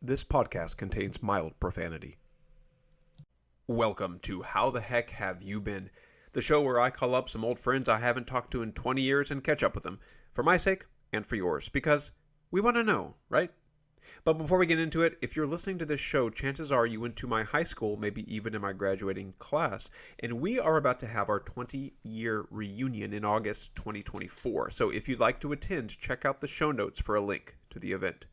This podcast contains mild profanity. Welcome to How the Heck Have You Been? The show where I call up some old friends I haven't talked to in 20 years and catch up with them. For my sake and for yours. Because we want to know, right? But before we get into it, if you're listening to this show, chances are you went to my high school, maybe even in my graduating class. And we are about to have our 20-year reunion in August 2024. So if you'd like to attend, check out the show notes for a link to the event.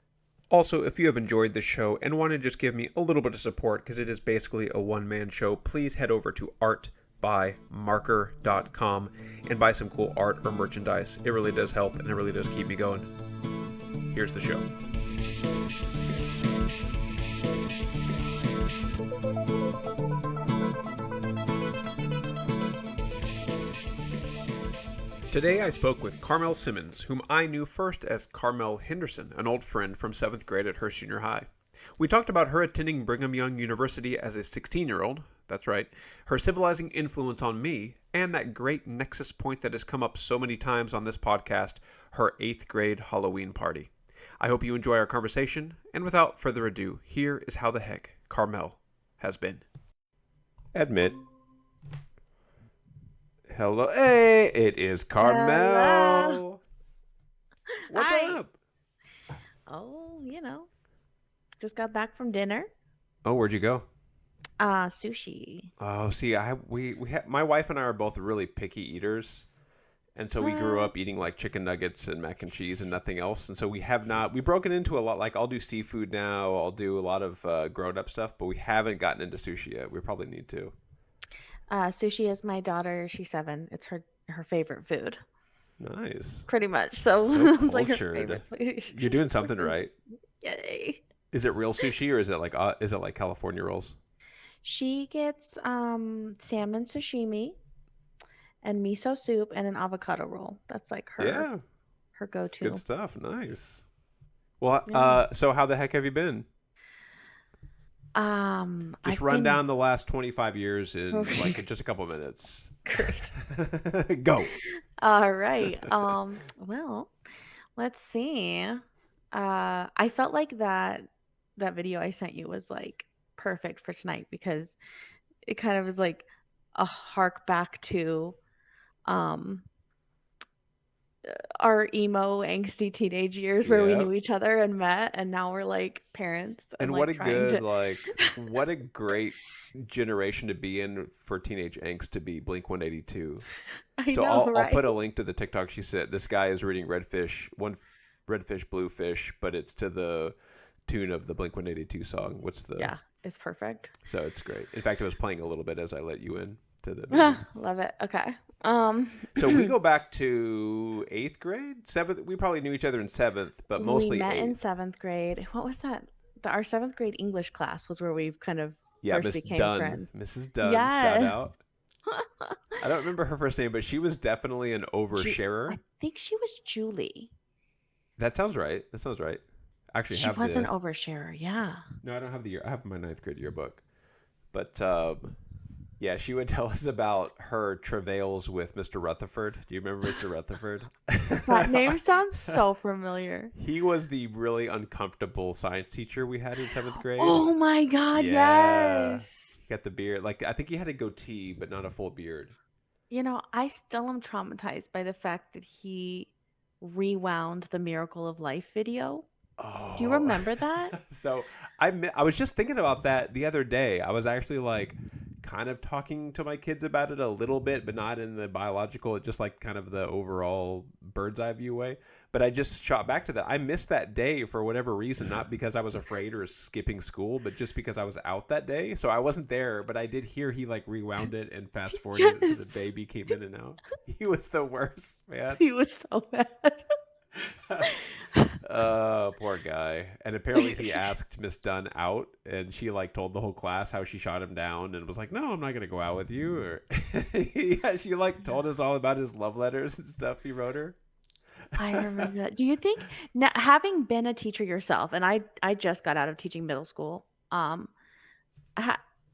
Also, if you have enjoyed the show and want to just give me a little bit of support, because it is basically a one-man show, please head over to artbymarker.com and buy some cool art or merchandise. It really does help, and it really does keep me going. Here's the show. Today I spoke with Carmel Simmons, whom I knew first as Carmel Henderson, an old friend from 7th grade at Hurst Junior High. We talked about her attending Brigham Young University as a 16-year-old, that's right, her civilizing influence on me, and that great nexus point that has come up so many times on this podcast, her 8th grade Halloween party. I hope you enjoy our conversation, and without further ado, here is how the heck Carmel has been. Admit. Hello. Hey, it is Carmel. Hello. What's Hi. up? Oh, just got back from dinner. Oh, where'd you go? Sushi. Oh, see, my wife and I are both really picky eaters. And so we grew up eating like chicken nuggets and mac and cheese and nothing else. And so we've broken into a lot. Like I'll do seafood now. I'll do a lot of grown up stuff, but we haven't gotten into sushi yet. We probably need to. Sushi is my daughter. She's 7. It's her favorite food, Nice. pretty much. So So it's like her cultured. favorite. You're doing something right. Yay. Is it real sushi or is it like California rolls? She gets salmon sashimi and miso soup and an avocado roll. That's like Yeah. her It's go-to. good stuff. Nice. Well, Yeah. so how the heck have you been? Just I've run been down the last 25 years in like just a couple of minutes. great. Go. All right. Well, let's see. I felt like that video I sent you was like perfect for tonight because it kind of was like a hark back to um our emo angsty teenage years where we Yep. knew each other and met and now we're like parents and And like trying to what a great generation to be in for teenage angst to be Blink 182. I So know, I'll right? put a link to the TikTok she said. This guy is reading Redfish, Bluefish, but it's to the tune of the Blink 182 song. Yeah, it's perfect. So it's great. In fact, I was playing a little bit as I let you in to the meeting. Love it. Okay. So we go back to 8th grade, 7th. We probably knew each other in 7th, but We mostly met in 8th. 7th grade. What was that? Our 7th grade English class was where we kind of Yeah, first Miss became Dunn. friends. Mrs. Dunn, shout out. Yes. I don't remember her first name, but she was definitely an oversharer. I think she was Julie. That sounds right. I actually She have was an oversharer. Yeah. No, I don't have the year. I have my 9th grade yearbook. But yeah, she would tell us about her travails with Mr. Rutherford. Do you remember Mr. Rutherford? That name sounds so familiar. He was the really uncomfortable science teacher we had in 7th grade. Oh my God, Yeah. yes. He got the beard. Like I think he had a goatee, but not a full beard. I still am traumatized by the fact that he rewound the Miracle of Life video. Do you Oh, remember that? so I was just thinking about that the other day. I was actually like kind of talking to my kids about it a little bit, but not in the biological, just like kind of the overall bird's eye view way. But I just shot back to that. I missed that day for whatever reason, not because I was afraid or skipping school, but just because I was out that day. So I wasn't there, but I did hear he like rewound it and fast forwarded it so the Yes. baby came in and out. He was the worst, man. He was so mad. Oh, poor guy. And apparently he asked Miss Dunn out, and she like told the whole class how she shot him down and was like, no, I'm not going to go out with you. Or yeah, she like told us all about his love letters and stuff he wrote her. I remember that. Do you think now, having been a teacher yourself, and I just got out of teaching middle school, ha,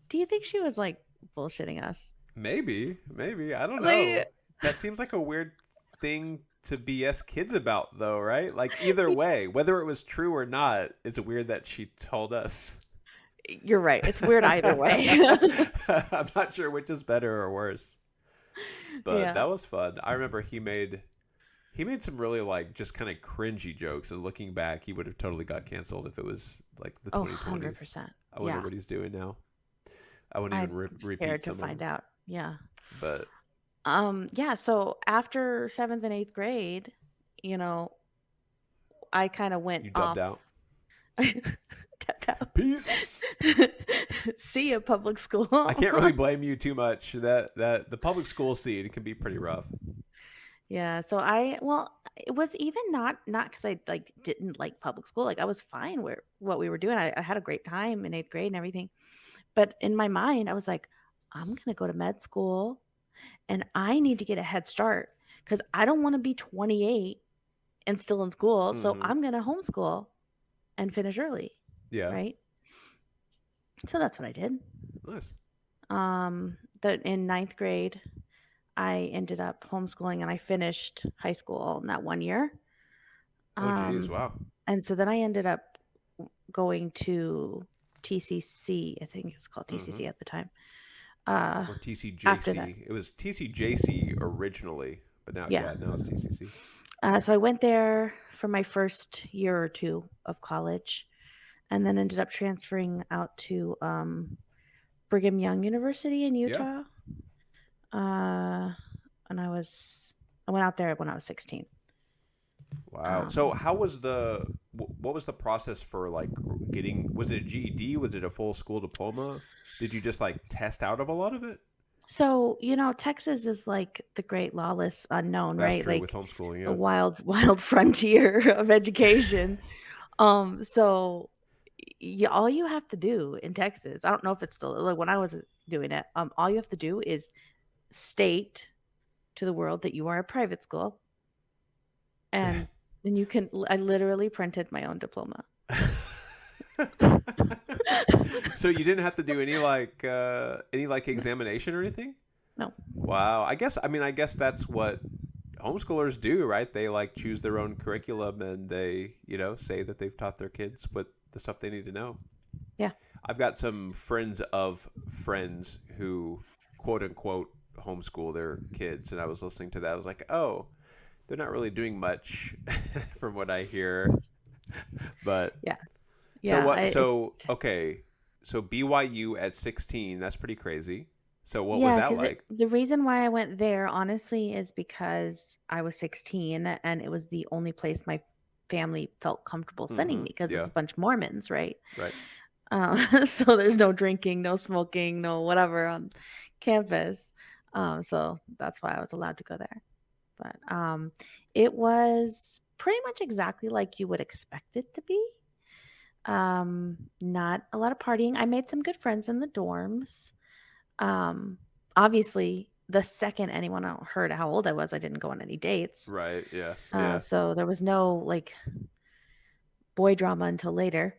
do you think she was like bullshitting us? Maybe. I don't know. Like, That seems like a weird thing to BS kids about, though, right? Like either way, whether it was true or not, it's weird that she told us. You're right. It's weird either way. I'm not sure which is better or worse, but Yeah. that was fun. I remember he made some really like just kind of cringy jokes, and looking back, he would have totally got canceled if it was like the Oh, 2020s. 100%. I wonder Yeah. what he's doing now. I wouldn't even I'm repeat scared to some of find them, out. Yeah. but Yeah, so after 7th and 8th grade, you know, I kind of went you dubbed off. out. Tapped out. Peace. See ya, public school. I can't really blame you too much. That the public school scene can be pretty rough. Yeah, so well, it was even not because I like didn't like public school. Like I was fine where what we were doing. I had a great time in 8th grade and everything. But in my mind, I was like, I'm gonna go to med school and I need to get a head start because I don't want to be 28 and still in school. So Mm-hmm. I'm gonna homeschool and finish early, Yeah. right? So that's what I did. Nice. That in 9th grade, I ended up homeschooling and I finished high school in that one year. Oh, geez. Um, Wow. and so then I ended up going to TCC. I think it was called Mm-hmm. TCC at the time. Uh, Or After that, TCJC. It was TCJC originally, but now, yeah. yeah, now it's TCC. So I went there for my first year or two of college, and then ended up transferring out to Brigham Young University in Yeah. Utah. Uh, and I went out there when I was 16. Wow. So, Um, what was the process for like getting? Was it a GED? Was it a full school diploma? Did you just like test out of a lot of it? so Texas is like the great lawless unknown, That's right? true with Like homeschooling. a Yeah. wild, wild frontier of education. So all you have to do in Texas, I don't know if it's still like when I was doing it, all you have to do is state to the world that you are a private school, and then you can. I literally printed my own diploma. So you didn't have to do any like No, examination or anything? no. Wow. I guess that's what homeschoolers do, right? They like choose their own curriculum and they, say that they've taught their kids what the stuff they need to know. Yeah. I've got some friends of friends who quote unquote homeschool their kids, and I was listening to that. I was like, "Oh, they're not really doing much from what I hear." But Yeah. so Yeah. what? So okay, so BYU at 16, that's pretty crazy. So what was Yeah, that because like? the reason why I went there, honestly, is because I was 16 and it was the only place my family felt comfortable sending Mm-hmm. me because it's Yeah. a bunch of Mormons, right? Right. So there's no drinking, no smoking, no whatever on campus. So that's why I was allowed to go there. But it was pretty much exactly like you would expect it to be. Not a lot of partying. I made some good friends in the dorms. Um, Obviously, the second anyone heard how old I was, I didn't go on any dates. Right. Yeah. Yeah. So there was no like boy drama until later.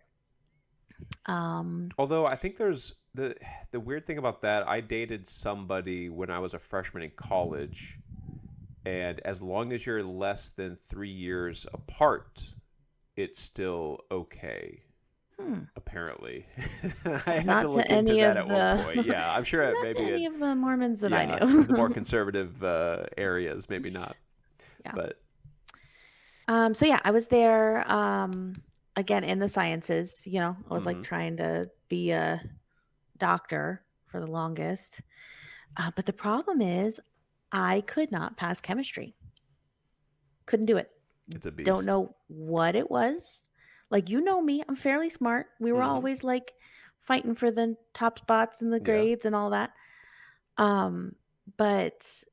Um, Although I think there's the weird thing about that, I dated somebody when I was a freshman in college, and as long as you're less than 3 years apart, it's still okay. hmm, Apparently, I had to not to look into any that of at one the point. Yeah, I'm sure not to maybe any it. of the Mormons that I Yeah, in the more knew. conservative areas, maybe not. Yeah. But So yeah, I was there again in the sciences, I was like mm-hmm. trying to be a doctor for the longest. But the problem is I could not pass chemistry. Couldn't do it. It's a Don't beast. know what it was. Like me, I'm fairly smart. We were Mm-hmm. always like fighting for the top spots in the Yeah. grades and all that. Um, but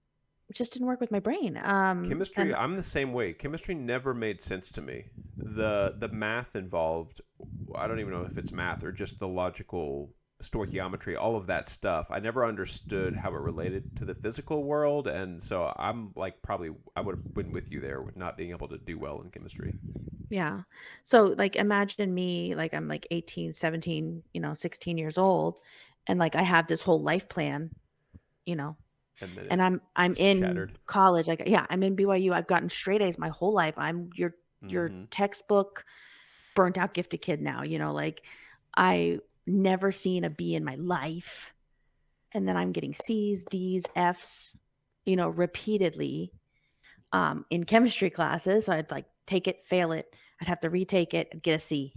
it just didn't work with my brain. Chemistry, And I'm the same way. Chemistry never made sense to me. The math involved, I don't even know if it's math or just the logical stoichiometry, all of that stuff. I never understood how it related to the physical world, and so I'm like probably I would have been with you there with not being able to do well in chemistry. yeah. So like imagine me like I'm like 18, 17, 16 years old and like I have this whole life plan, you know. and then And it I'm in shattered. college. Like, yeah, I'm in BYU. I've gotten straight A's my whole life. I'm your Mm-hmm. textbook burnt out gifted kid now, like I never seen a B in my life. And then I'm getting C's, D's, F's, repeatedly in chemistry classes. So I'd like take it, fail it. I'd have to retake it, get a C,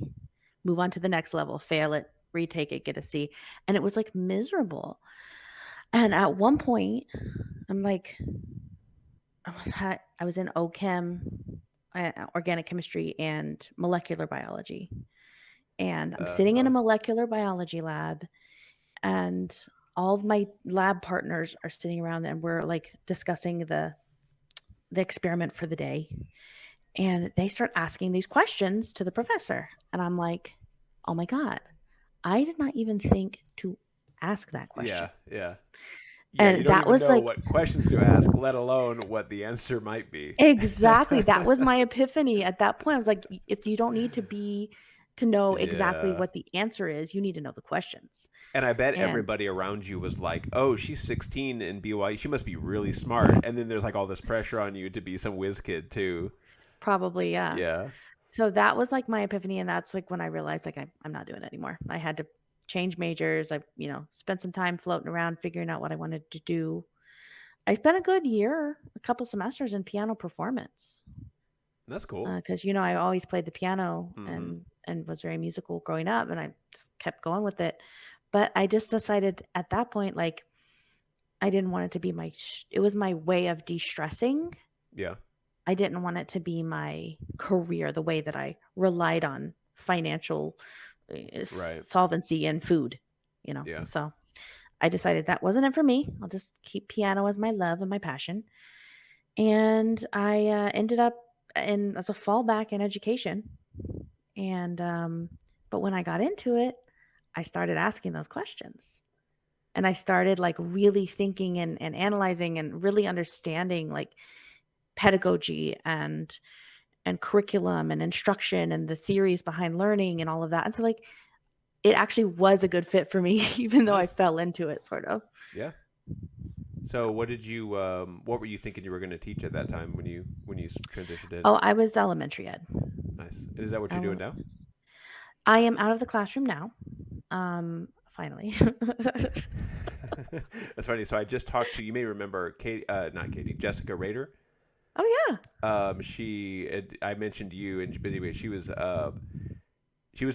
move on to the next level, fail it, retake it, get a C. And it was like miserable. And at one point, I'm like, I was in OChem, organic chemistry, and molecular biology. And I'm sitting in a Uh-huh. molecular biology lab, and all of my lab partners are sitting around, and we're like discussing the experiment for the day. And they start asking these questions to the professor, and I'm like, oh my god, I did not even think to ask that question. Yeah, yeah. Yeah, you And don't that even was know like what questions to ask, let alone what the answer might be. exactly, that was my epiphany at that point. I was like, it's you don't need to know exactly Yeah. what the answer is. You need to know the questions. And I bet And everybody around you was like, "Oh, she's 16 in BYU. She must be really smart." And then there's like all this pressure on you to be some whiz kid too. probably, yeah. Yeah. So that was like my epiphany. And that's like when I realized like I'm not doing it anymore. I had to change majors. I, spent some time floating around figuring out what I wanted to do. I spent a good year, a couple semesters in piano performance. That's cool. Because I always played the piano Mm-hmm. and was very musical growing up, and I just kept going with it. But I just decided at that point, like I didn't want it to be it was my way of de-stressing. Yeah. I didn't want it to be my career the way that I relied on financial Right. solvency and food, Yeah. So I decided that wasn't it for me. I'll just keep piano as my love and my passion. And I ended up in as a fallback in education. And but when I got into it, I started asking those questions. And I started like really thinking and analyzing and really understanding like pedagogy and curriculum and instruction and the theories behind learning and all of that. And so like it actually was a good fit for me, even though I Nice. fell into it sort of. Yeah. So what were you thinking you were going to teach at that time when you transitioned in? Oh, I was elementary ed. Nice. Is that what you're doing Ele- now? I am out of the classroom now. Finally. That's funny. So I just talked to you may remember Katie, not Katie, Jessica Rader. Oh yeah. I mentioned you, and but anyway, she was a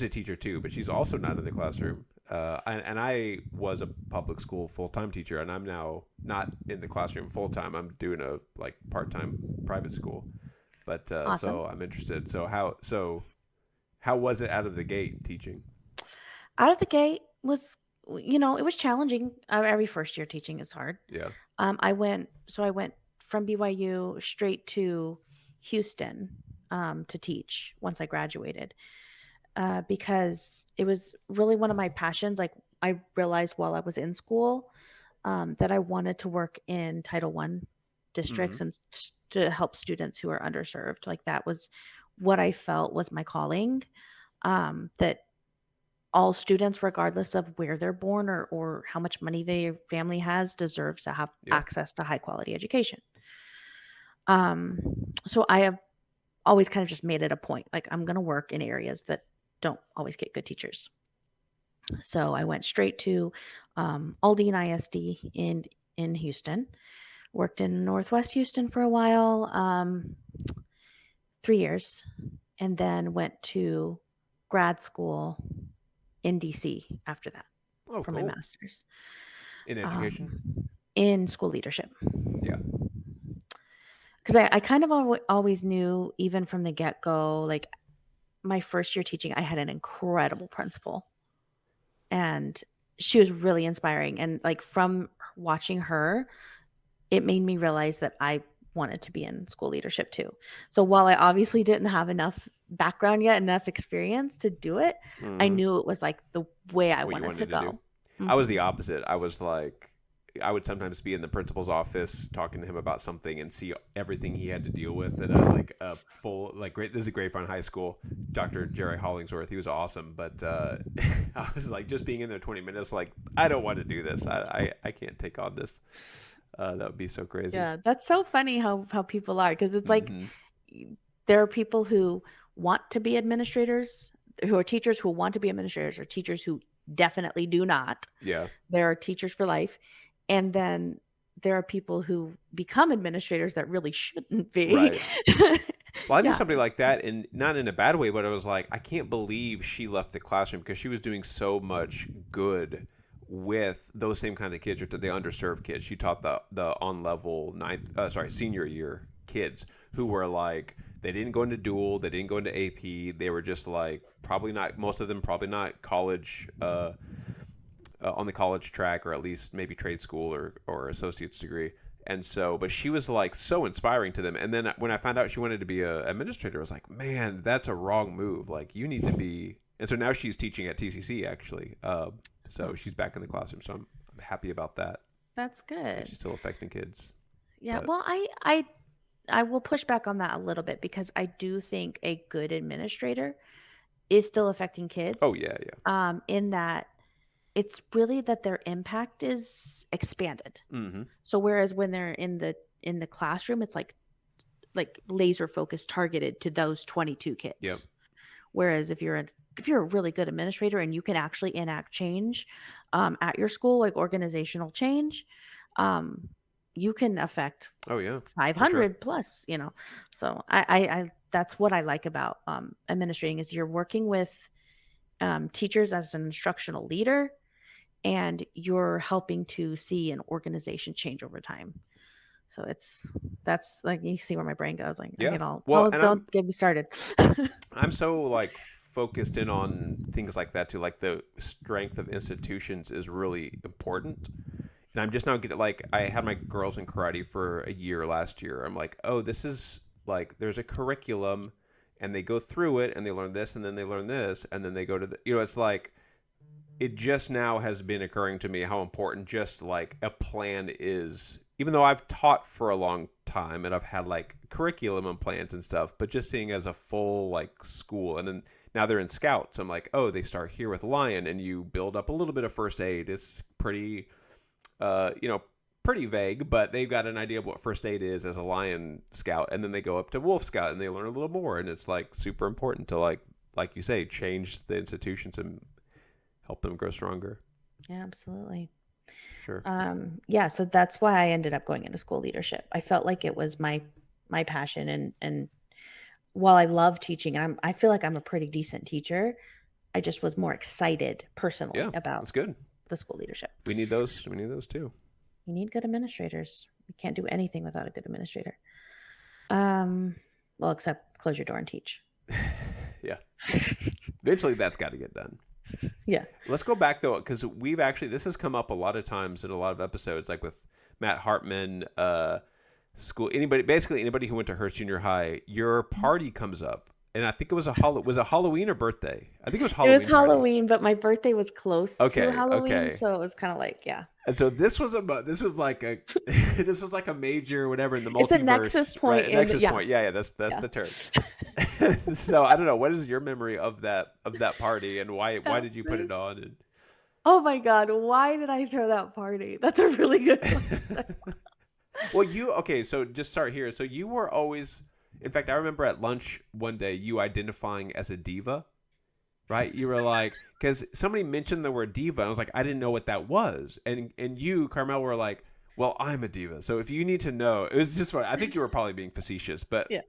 teacher too, but she's also not in the classroom. And I was a public school full time teacher, and I'm now not in the classroom full time. I'm doing a like part time private school, but Awesome. so I'm interested. So how was it out of the gate teaching? Out of the gate was it was challenging. Every first year teaching is hard. Yeah. I went from BYU straight to Houston to teach once I graduated because it was really one of my passions. Like I realized while I was in school that I wanted to work in Title One Mm-hmm. districts and to help students who are underserved. Like that was what I felt was my calling. That all students, regardless of where they're born or how much money their family has, deserves to have Yeah. access to high quality education. Um, so I have always kind of just made it a point, like I'm going to work in areas that don't always get good teachers. So I went straight to Aldine ISD in Houston. Worked in Northwest Houston for a while, 3 years, and then went to grad school in DC after that Oh, for my cool. master's In um, education. in school leadership. Yeah. Because I kind of always knew, even from the get go, like my first year teaching, I had an incredible principal, and she was really inspiring. And like from watching her, it made me realize that I wanted to be in school leadership too. So while I obviously didn't have enough background yet, enough experience to do it, I Mm-hmm. knew it was like the way I What you wanted to wanted to do. go. I was Hmm. the opposite. I was like, I would sometimes be in the principal's office talking to him about something and see everything he had to deal with at a full like great. This is a Grapevine High School. Dr. Jerry Hollingsworth, he was awesome, but I was like just being in there 20 minutes. Like I don't want to do this. I can't take on this. That would be so crazy. Yeah, that's so funny how people are, because it's like Hmm. y- there are people who want to be administrators, who are teachers who want to be administrators, or teachers who definitely do not. Yeah. There are teachers for life, and then there are people who become administrators that really shouldn't be. Right. Well, I knew Yeah. somebody like that, and not in a bad way, but I was like, I can't believe she left the classroom because she was doing so much good with those same kind of kids, or the underserved kids. She taught the on level senior year kids who were like they didn't go into dual, they didn't go into AP, they were just like probably not, most of them probably not college, on the college track, or at least maybe trade school or associate's degree. And so, but she was like so inspiring to them. And then when I found out she wanted to be a administrator, I was like, man, that's a wrong move. Like, you need to be. And so now she's teaching at TCC actually. So Oh, she's back in the classroom. So I'm happy about that. that's That good. she's still affecting kids. Yeah. But Well, I will push back on that a little bit, because I do think a good administrator is still affecting oh kids, yeah, yeah. in that it's really that their impact is expanded. Mm-hmm. So whereas when they're in the classroom, it's like laser focused, targeted to those 22 Yep. kids. Whereas if you're a really good administrator and you can actually enact change, at your school, like organizational change, um, you can affect Oh yeah, for sure. 500 plus. So I that's what I like about administrating, is you're working with teachers as an instructional leader, and you're helping to see an organization change over time. So that's like, you see where my brain goes. Like, I Yeah. get all, Well, oh, and I'm don't get me started. I'm so like focused in on things like that too. Like the strength of institutions is really important. And I'm just now getting like I had my girls in karate for a year last year. I'm like, oh, this is like there's a curriculum, and they go through it and they learn this and then they learn this and then they go to the it's like it just now has been occurring to me how important just like a plan is. Even though I've taught for a long time and I've had like curriculum and plans and stuff, but just seeing as a full like school, and then now they're in scouts. I'm like, oh, they start here with lion, and you build up a little bit of first aid. It's pretty, uh, you know, pretty vague, but they've got an idea of what first aid is as a lion scout, and then they go up to wolf scout and they learn a little more, and it's like super important to like you say, change the institutions and help them grow stronger. Yeah, absolutely. Sure. Yeah, so that's why I ended up going into school leadership. I felt like it was my passion, and while I love teaching, and I feel like I'm a pretty decent teacher, I just was more excited personally Yeah, about that's good. the school leadership. We need those. We need those too. You need good administrators. You can't do anything without a good administrator. Um, well, except close your door and teach. Yeah. Eventually, that's got to get done. Yeah. Let's go back though, because we've actually this has come up a lot of times in a lot of episodes, like with Matt Hartman, school. Anybody who went to Hurst Junior High, your party comes up, and I think it was was it Halloween or birthday? I think it was It was Halloween party. Halloween, but my birthday was close to Okay, Halloween, okay. so it was kind of like, yeah. And so this was like a this was like a major whatever in the It's a nexus multiverse, right? point A in nexus yeah, point. Yeah, yeah, that's yeah. the term. So I don't know, what is your memory of that party, and why That did you put it was on? Oh my god, why did I throw that party? That's a really good question. Well, you okay? So just start here. So you were always, in fact, I remember at lunch one day you identifying as a diva, right? You were like, because somebody mentioned the word diva, and I was like, I didn't know what that was, and you, Carmel, were like, well, I'm a diva. So if you need to know, it was just fun. I think you were probably being facetious, but Yeah.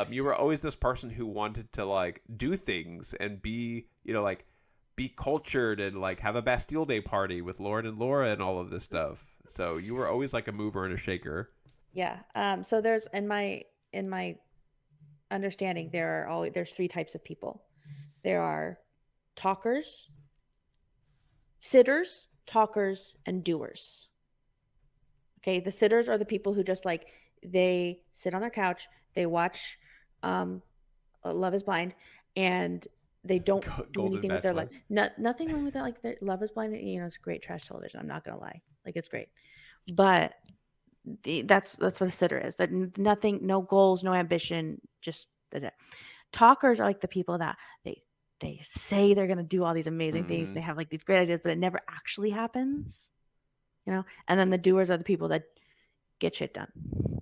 you were always this person who wanted to like do things and be, like be cultured and like have a Bastille Day party with Lauren and Laura and all of this stuff. So you were always like a mover and a shaker. Yeah. So there's in my understanding, there's three types of people. There are talkers, sitters, talkers, and doers. Okay, the sitters are the people who just like they sit on their couch, they watch um Love is Blind, and they don't do Golden anything with their life. Bachelor. Nothing wrong with that. Like Love is Blind, it's great trash television. I'm not gonna lie, like it's great, but that's what a sitter is. That nothing, no goals, no ambition, just that's it. Talkers are like the people that they say they're gonna do all these amazing things. Mm-hmm. They have like these great ideas, but it never actually happens. And then the doers are the people that get shit done.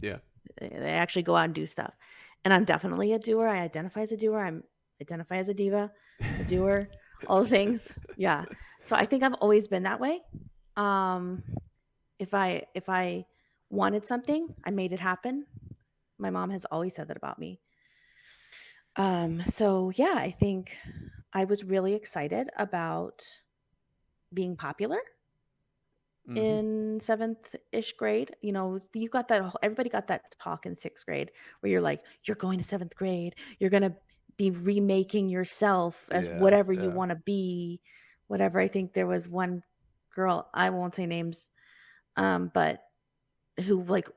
Yeah. They actually go out and do stuff. And I'm definitely a doer. I identify as a doer. I'm identify as a diva, a doer, all the things. Yeah. So I think I've always been that way. Um, if I wanted something, I made it happen. My mom has always said that about me. So yeah, I think I was really excited about being popular Hmm. in seventh-ish grade. You got that everybody got that talk in sixth grade where you're like, you're going to seventh grade, you're gonna be remaking yourself as Yeah. whatever you Yeah. want to be, whatever. I think there was one girl, I won't say names, but who like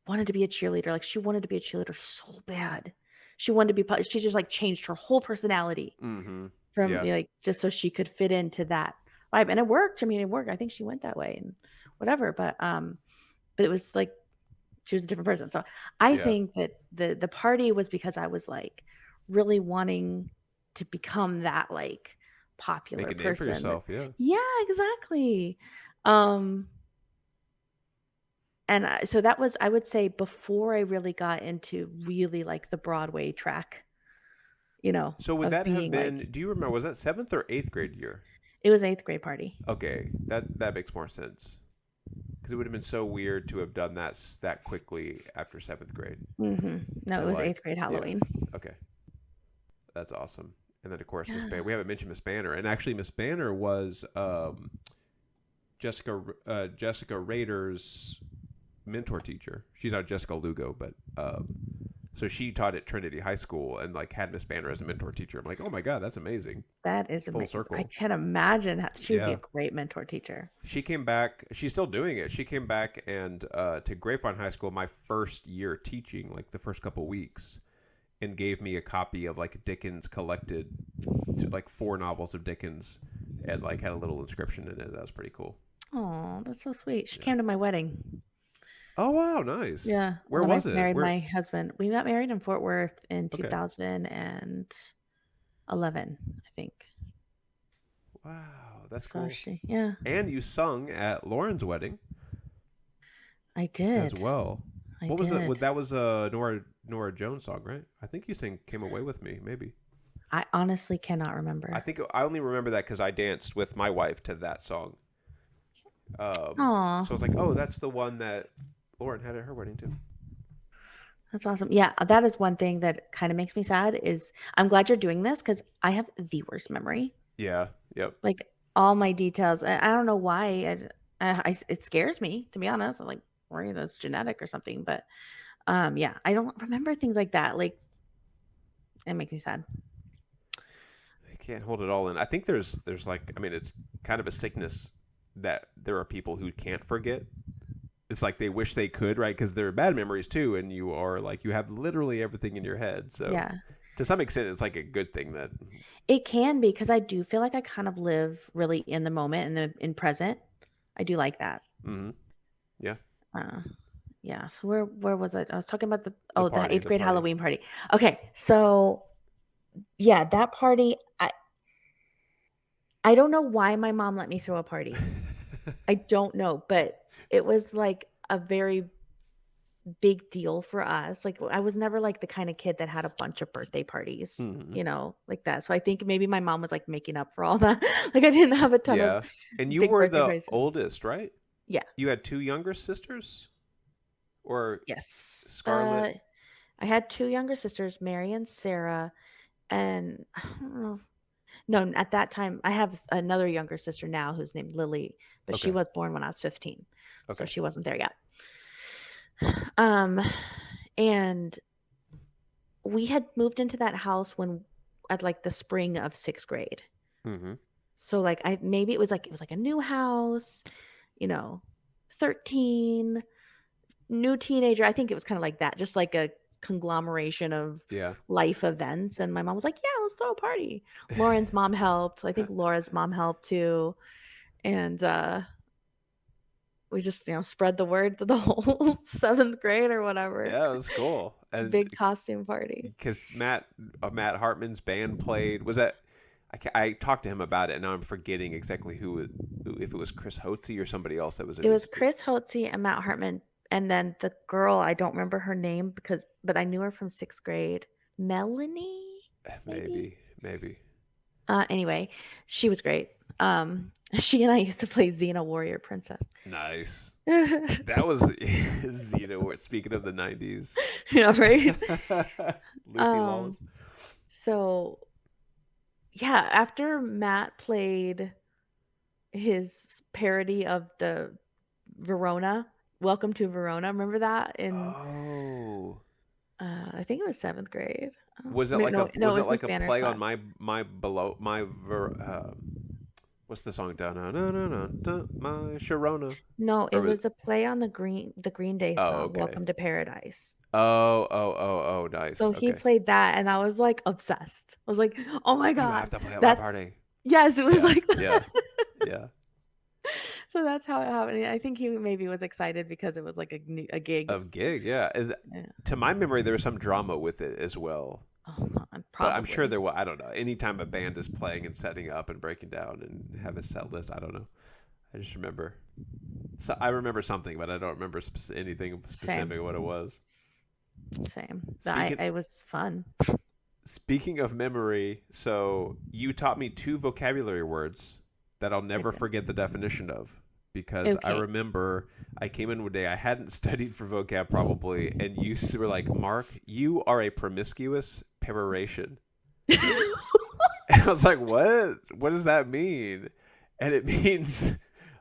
wanted to be a cheerleader. Like she wanted to be a cheerleader so bad. She wanted to she just like changed her whole personality Hmm. from Yeah. like just so she could fit into that vibe. And it worked. I mean, it worked. I think she went that way and whatever. But it was like she was a different person. So I Yeah. think that the party was because I was like really wanting to become that like Make popular a name for person that yourself. Yeah. yeah, exactly. Um and so that was, I would say, before I really got into really like the Broadway track, So would of that have being like, been? Do you remember? Was that seventh or eighth grade year? it was eighth grade party. Okay, that makes more sense because it would have been so weird to have done that quickly after seventh grade. No, it To was eighth like, grade yeah. Halloween. Okay, that's awesome. And then of course Miss Yeah, Banner. We haven't mentioned Miss Banner, and actually Miss Banner was Jessica Rader's mentor teacher. She's not Jessica Lugo, but so she taught at Trinity High School and like had Miss Banner as a mentor teacher. I'm like, oh my god, that's amazing. that is Full amazing. I circle. can imagine that she would be a Yeah. great mentor teacher. She came back. She's still doing it. She came back and to Grapevine High School my first year teaching, like the first couple weeks, and gave me a copy of like Dickens collected, like four novels of Dickens, and like had a little inscription in it. That was pretty cool. Oh, that's so sweet. She Yeah. came to my wedding. Oh wow, nice. Yeah, Where when I was it? married Where? my husband. We got married in Fort Worth in Okay. 2011, I think. Wow, that's So cool. she, yeah, And you sung at Lauren's wedding I as did. well. I What was it? did. That was a Nora Jones song, right? I think you sang "Came Away with Me." Maybe. I honestly cannot I remember. think I only remember that because I danced with my wife to that song. Oh, So I was like, oh, that's the one that Lauren had at her wedding too. that's awesome. Yeah, that is one thing that kind of makes me sad is I'm glad you're doing this because I have the worst memory. Yeah. Yep. Like all my details. I don't know why. It scares me to be honest. I'm like worried that's genetic or something. But yeah, I don't remember things like that. Like it makes me sad. I can't hold it all in. I think there's like I mean it's kind of a sickness that there are people who can't forget. It's like they wish they could, right? Because there are bad memories too, and you are like you have literally everything in your head. So Yeah, to some extent, it's like a good thing that. it can be because I do feel like I kind of live really in the moment and in present. I do like that. Hmm. Yeah. Uh, yeah. So where was I? I was talking about the eighth The grade party. Halloween party. Okay, so yeah, that party. I don't know why my mom let me throw a party. I don't know, but it was like a very big deal for us. Like I was never like the kind of kid that had a bunch of birthday parties, Hmm. like that. So I think maybe my mom was like making up for all that. Like I didn't have a ton of Yeah. And you big were birthday the parties. oldest, right? Yeah. You had two younger sisters, or Yes. Scarlett. I had two younger sisters, Mary and Sarah, and I don't know. No, at that time I have another younger sister now who's named Lily, but she Okay. was born when I was 15. So Okay. she wasn't there yet. Um and we had moved into that house when at like the spring of sixth grade. Hmm. So like I maybe it was like a new house, you know, 13, new teenager. I think it was kind of like that, just like a conglomeration of Yeah. life events. And my mom was like, "Yeah, let's throw a party." Lauren's mom helped. I think Laura's mom helped too. And we just, spread the word to the whole seventh grade or whatever. Yeah, it was cool. And Big costume party. because Matt Hartman's band played, was that? I talked to him about it, and now I'm forgetting exactly if it was Chris Hotze or somebody else that was in It was his. Chris Hotze and Matt Hartman, and then the girl, I don't remember her name but I knew her from 6th grade. Melanie, maybe? Maybe. Anyway, she was great. She and I used to play Xena Warrior Princess. Nice. That was Xena. Speaking of the 90s, Yeah, right? Lucy Um, Lawless. so yeah, after Matt played his parody of the Verona, Welcome to Verona, remember that in Oh, I think it was 7th grade. was it like No, a no, it was like Miss a Banner's play on class. my below my what's the song? Da na na na na da, my Sharona. No, it Or was was a play on the Green Day oh song, okay. Welcome to Paradise. Oh nice. So he Okay. played that and I was like obsessed. I was like, "Oh my You have god, to play at my that's party. yes, it was Yeah, like yeah, that." yeah. So that's how it happened. I think he maybe was excited because it was like a gig. Of gig, yeah. Yeah. To my memory, there was some drama with it as well. Oh god, But I'm sure probably. there was. I don't know. Anytime a band is playing and setting up and breaking down and have a set list, I don't know. I just remember. So I remember something, but I don't remember anything Same, specific what it was. same. But Speaking it was fun. speaking of memory, so you taught me two vocabulary words that I'll I never did. forget the definition of because I Okay. I remember I came in one day I hadn't studied for vocab probably, and you were like, "Mark, you are a promiscuous peroration." And I was like, "What? What does that mean?" And it means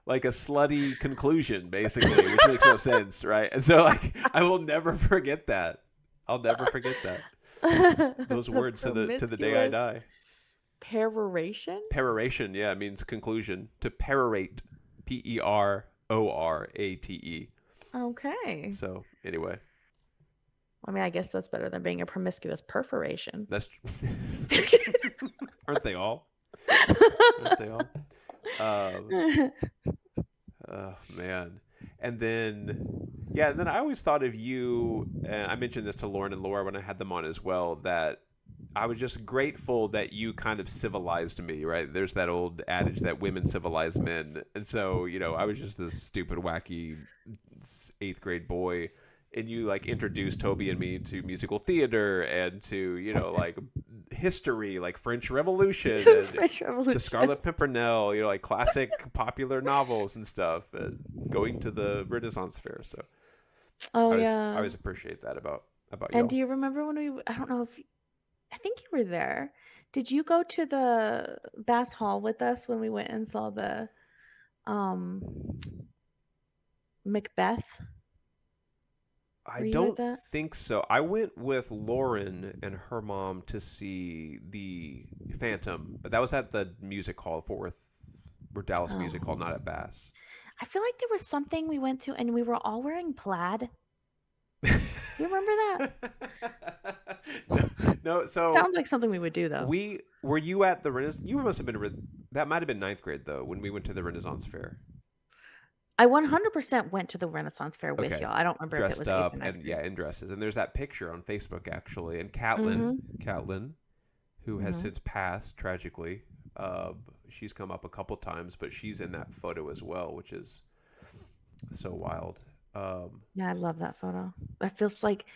like a slutty conclusion, basically, which makes no sense, right? And so, like, I will never forget that. I'll never forget that those A words to the day I promiscuous die. peroration? Peroration, yeah, it means conclusion. To perorate, Perorate. Okay. So anyway, I mean, I guess that's better than being a promiscuous perforation. that's aren't they all? Aren't they all? Um, oh man, and then yeah, and then I always thought of you. And I mentioned this to Lauren and Laura when I had them on as well. That I was just grateful that you kind of civilized me, right? There's that old adage that women civilize men. And so, I was just this stupid, wacky 8th grade boy. And you like introduced Toby and me to musical theater and to, like history, like French Revolution and French the Revolution. Scarlet Pimpernel, like classic popular novels and stuff, and going to the Renaissance Fair. So Oh I yeah. always appreciate that about And do y'all. you remember when I don't know if I think you were there. Did you go to the Bass Hall with us when we went and saw the um Macbeth? I Were you at don't that? think so. I went with Lauren and her mom to see the Phantom, but that was at the music hall, Fort Worth, or Dallas Music Hall, not Oh. at Bass. I feel like there was something we went to and we were all wearing plaid. You remember that? no, no. So Sounds like something we would do though. we were you at the Renaissance? You must have been. That might have been ninth grade though when we went to the Renaissance Fair. I 100% went to the Renaissance Fair with Okay, y'all. I don't remember if it dressed was 8th or up ninth and grade. yeah, in dresses. And there's that picture on Facebook actually. And Mhm. Catlin, who has Mhm. since passed tragically. She's come up a couple times, but she's in that photo as well, which is so wild. Yeah, I love that photo. That feels like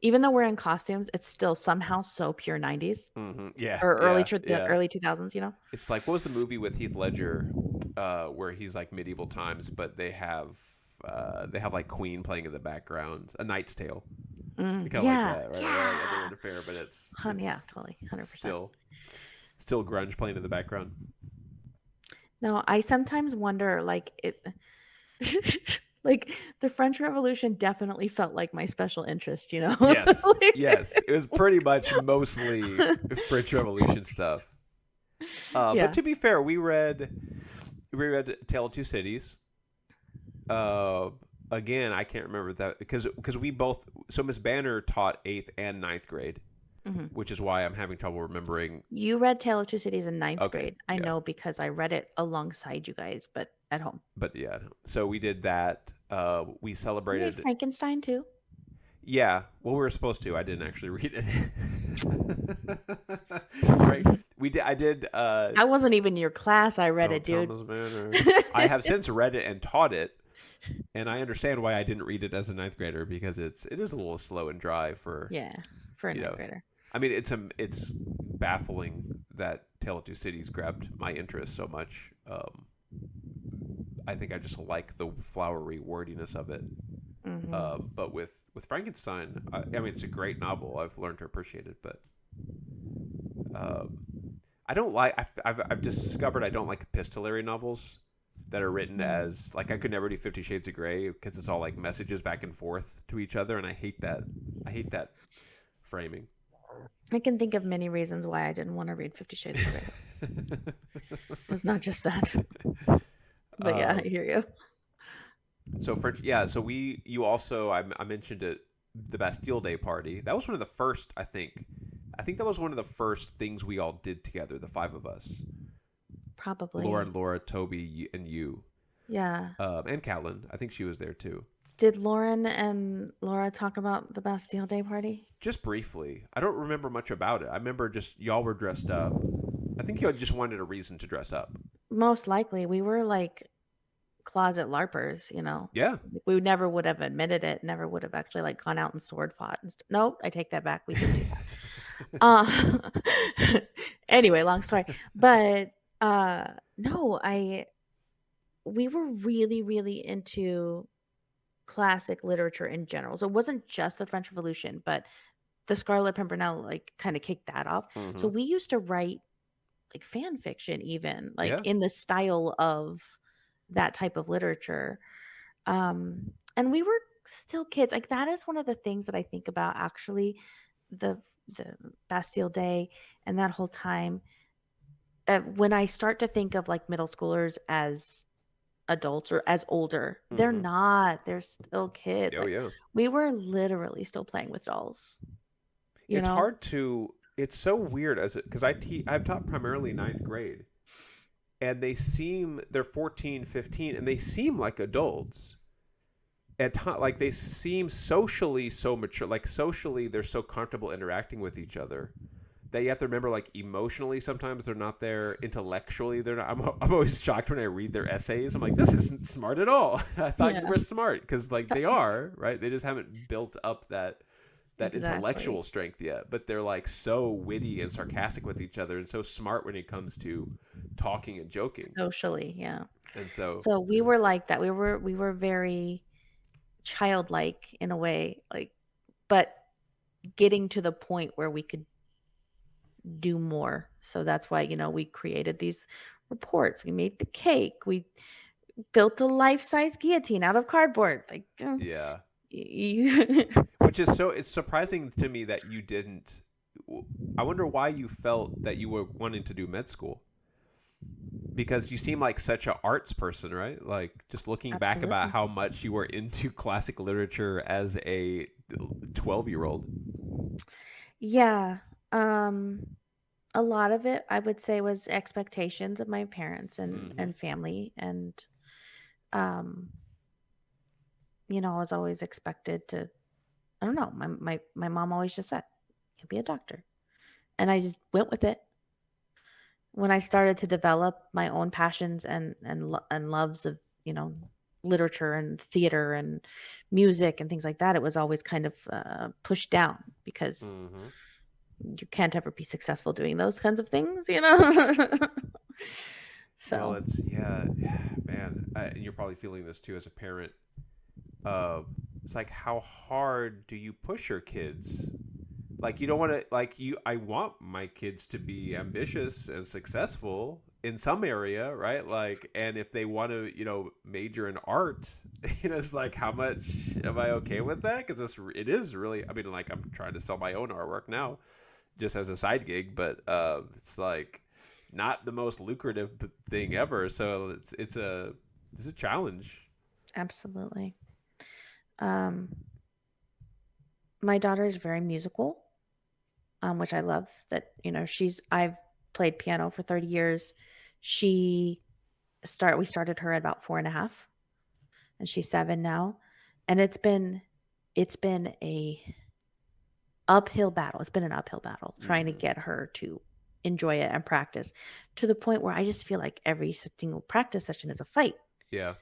even though we're in costumes, it's still somehow so pure 90s Yeah, or yeah, the yeah. early 2000s, you know? It's like what was the movie with Heath Ledger, where he's like medieval times, but they have like Queen playing in the background, A Knight's Tale. Kind of like Yeah. that, right? They're like at the Yeah. Ren Fair, but Yeah, it's totally. 100%. still grunge playing in the background. No, I sometimes wonder like it like the French Revolution definitely felt like my special interest, you know? Yes, Like- yes. It was pretty much mostly French Revolution stuff. But yeah. to be fair, we read Tale of Two Cities. Uh, Again, I can't remember that because we both. So Miss Banner taught 8th and ninth grade, Mhm. which is why I'm having trouble remembering. You read Tale of Two Cities in ninth Okay, grade. I yeah, know because I read it alongside you guys, but at home. but yeah. So we did that. We You read celebrated. Frankenstein too? Yeah, well, we were supposed to. I didn't actually read it. Frank, We did. I did. I wasn't even in your class. I read Oh, it, dude. Thomas Manor. I have since read it and taught it, and I understand why I didn't read it as a ninth grader because it is a little slow and dry for Yeah, for a you ninth know. grader. I mean, it's baffling that Tale of Two Cities grabbed my interest so much. I think I just like the flowery wordiness of it. Hmm. But with Frankenstein, I mean, it's a great novel. I've learned to appreciate it, but um, I don't like. I've discovered I don't like epistolary novels that are written as like I could never do 50 Shades of Grey because it's all like messages back and forth to each other, and I hate that. I hate that framing. I can think of many reasons why I didn't want to read Fifty Shades of Grey. It's not just that. But yeah, I um, hear you. so French, yeah. So you also, I mentioned it, the Bastille Day party. That was one of the first, I think. I think that was one of the first things we all did together, the five of us. Probably. Lauren, Laura, Toby, and you, Yeah. and Callan. I think she was there too. Did Lauren and Laura talk about the Bastille Day party? Just briefly. I don't remember much about it. I remember just y'all were dressed up. I think you just wanted a reason to dress up. Most likely. We were like closet LARPers, you know. Yeah. We never would have admitted it, never would have actually like gone out and sword fought and nope, I take that back. We did do that. Anyway, long story. But no, I we were really, really into classic literature in general. So it wasn't just the French Revolution, but the Scarlet Pimpernel like kind of kicked that off. So Mm-hmm. we used to write like fan fiction even like Yeah. in the style of that type of literature. And we were still kids. Like that is one of the things that I think about actually the Bastille Day and that whole time. When I start to think of like middle schoolers as adults or as older, they're Mm-hmm. not. They're still kids. Oh Like yeah. we were literally still playing with dolls, you It's know? hard to. It's so weird as because I've taught primarily ninth grade, and they're 14, 15, and they seem like adults. Like they seem socially so mature. Like socially, they're so comfortable interacting with each other that you have to remember. Like emotionally, sometimes they're not there. Intellectually, they're not. I'm always shocked when I read their essays. I'm like, this isn't smart at all. I thought you Yeah. were smart because like they That's are right. They just haven't built up that exactly. intellectual strength yet, but they're like so witty and sarcastic with each other and so smart when it comes to talking and joking. Socially, yeah. And so, So we yeah. were like that. We were very childlike in a way, like but getting to the point where we could do more. So that's why, we created these reports. We made the cake. We built a life-size guillotine out of cardboard. Like Yeah. you Which is so, it's surprising to me that you didn't. I wonder why you felt that you were wanting to do med school because you seem like such an arts person, right? Like just looking back about Absolutely. how much you were into classic literature as a 12-year-old. Yeah. Um a lot of it I would say was expectations of my parents and Mm-hmm. and family and um I was always expected to I don't know, my mom always just said, "You'll be a doctor." And I just went with it. When I started to develop my own passions and loves of, literature and theater and music and things like that, it was always kind of pushed down because Mm-hmm. you can't ever be successful doing those kinds of things. Well, So, it's yeah, man. And you're probably feeling this too as a parent. Uh, it's like how hard do you push your kids? Like you don't want to like you. I want my kids to be ambitious and successful in some area, right? Like, and if they want to, major in art, it's like how much am I okay with that? Because it is really. I mean, like I'm trying to sell my own artwork now, just as a side gig, but it's like not the most lucrative thing ever. So it's a challenge. absolutely. Um, my daughter is very musical, which I love. That I've played piano for 30 years. She we started her at about 4.5, and she's 7 now, and it's been a uphill battle. It's been an uphill battle trying to Mm-hmm. get her to. enjoy it and practice, to the point where I just feel like every single practice session is a fight, Yeah.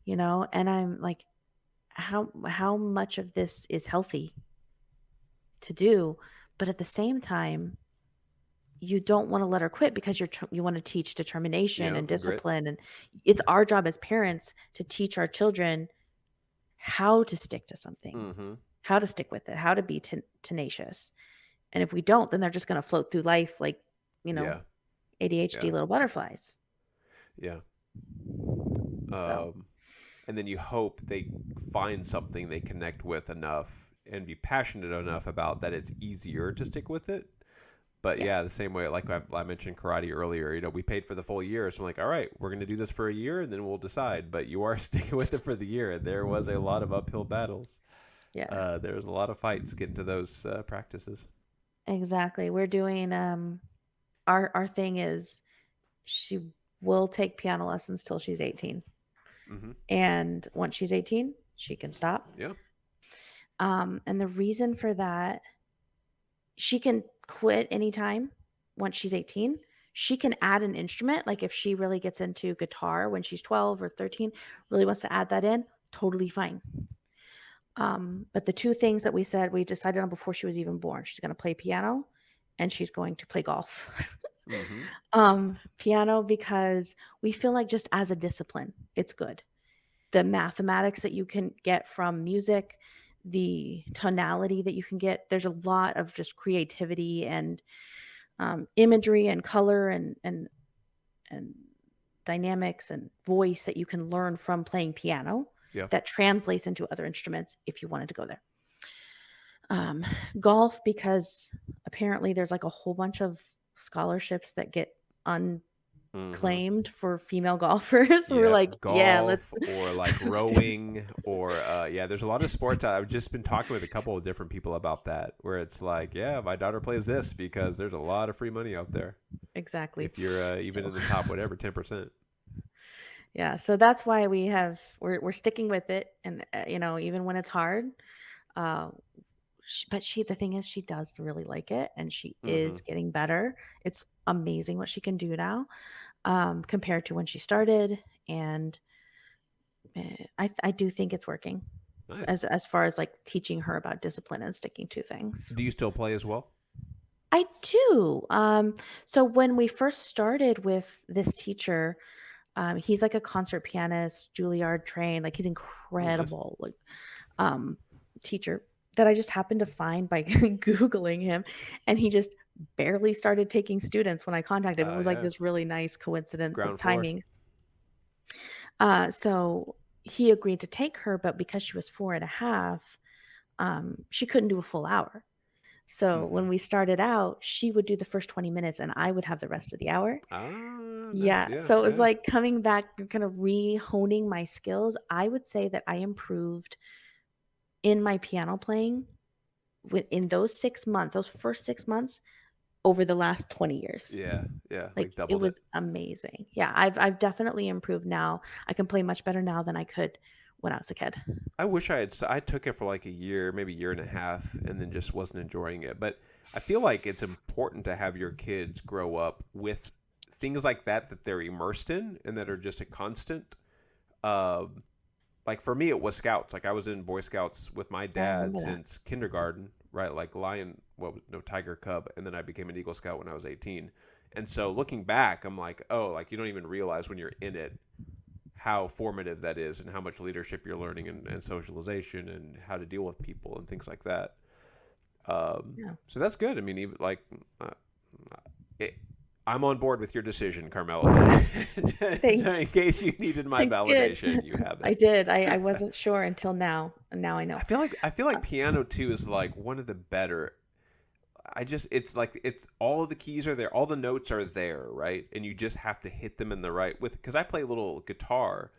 and I'm like, how much of this is healthy to do? But at the same time, you don't want to let her quit because you want to teach determination Yeah. and Grit. discipline, and it's our job as parents to teach our children how to stick to something, Mm-hmm. how to stick with it, how to be tenacious. And if we don't, then they're just going to float through life like, you know, Yeah. ADHD Yeah. little butterflies. Yeah. So, Um, and then you hope they find something they connect with enough and be passionate enough about that it's easier to stick with it. But yeah. yeah, the same way, like I mentioned karate earlier, we paid for the full year. So I'm like, all right, we're going to do this for a year and then we'll decide. But you are sticking with it for the year. And there was a lot of uphill battles. Yeah. There's a lot of fights getting to those practices. Exactly. We're doing our thing is she will take piano lessons till she's 18. Mm-hmm. And once she's 18, she can stop. Yeah. And the reason for that, she can quit anytime once she's 18. She can add an instrument. Like if she really gets into guitar when she's 12 or 13, really wants to add that in, totally fine. But the two things that we decided on before she was even born, she's going to play piano and she's going to play golf. Mm-hmm. Piano, because we feel like just as a discipline, it's good. The mathematics that you can get from music, the tonality that you can get, there's a lot of just creativity and imagery and color and dynamics and voice that you can learn from playing piano Yeah. that translates into other instruments if you wanted to go there. Um, Golf, because apparently there's like a whole bunch of scholarships that get Mm-hmm. unclaimed for female golfers. We're Yep, like, yeah, let's. golf or like rowing or yeah, there's a lot of sports. I've just been talking with a couple of different people about that where it's like, yeah, my daughter plays this because there's a lot of free money out there. Exactly. If you're even So in the top whatever 10%. yeah, so that's why we're sticking with it, and even when it's hard. Uh, but the thing is, she does really like it, and she Mm-hmm. is getting better. It's amazing what she can do now, compared to when she started, and I do think it's working Nice. as far as like teaching her about discipline and sticking to things. Do you still play as well? I do. So when we first started with this teacher, he's like a concert pianist, Juilliard trained, like he's Oh, nice. incredible, like um, teacher that I just happened to find by Googling him. And he just barely started taking students when I contacted him. It was like Yeah. this really nice coincidence of Ground floor. timing. So he agreed to take her, but because she was 4.5, she couldn't do a full hour. So Mm-hmm. when we started out, she would do the first 20 minutes and I would have the rest of the hour. Ah, nice. Yeah. Yeah, So it was yeah. like coming back and kind of re-honing my skills. I would say that I improved in my piano playing within those 6 months, those first 6 months over the last 20 years. Yeah, yeah, Like like it doubled it. was amazing. Yeah, I've definitely improved now. I can play much better now than I could when I was a kid. I wish I took it for like a year, maybe a year and a half, and then just wasn't enjoying it. But I feel like it's important to have your kids grow up with things like that they're immersed in and that are just a constant. Um, like for me, it was Scouts. Like I was in Boy Scouts with my I dad remember that. since kindergarten, right? Like lion, well, no, tiger cub, and then I became an Eagle Scout when I was 18. And so looking back, I'm like, oh, like you don't even realize when you're in it how formative that is and how much leadership you're learning and socialization and how to deal with people and things like that. Yeah. So that's good. I mean, even like, uh, it, I'm on board with your decision, Carmel. So in Thanks. case you needed my Good. validation, you have I it. did. I wasn't sure until now, and now I know. I feel like piano too is like one of the better. It's like it's all of the keys are there, all the notes are there, right? And you just have to hit them in the right with because I play a little guitar,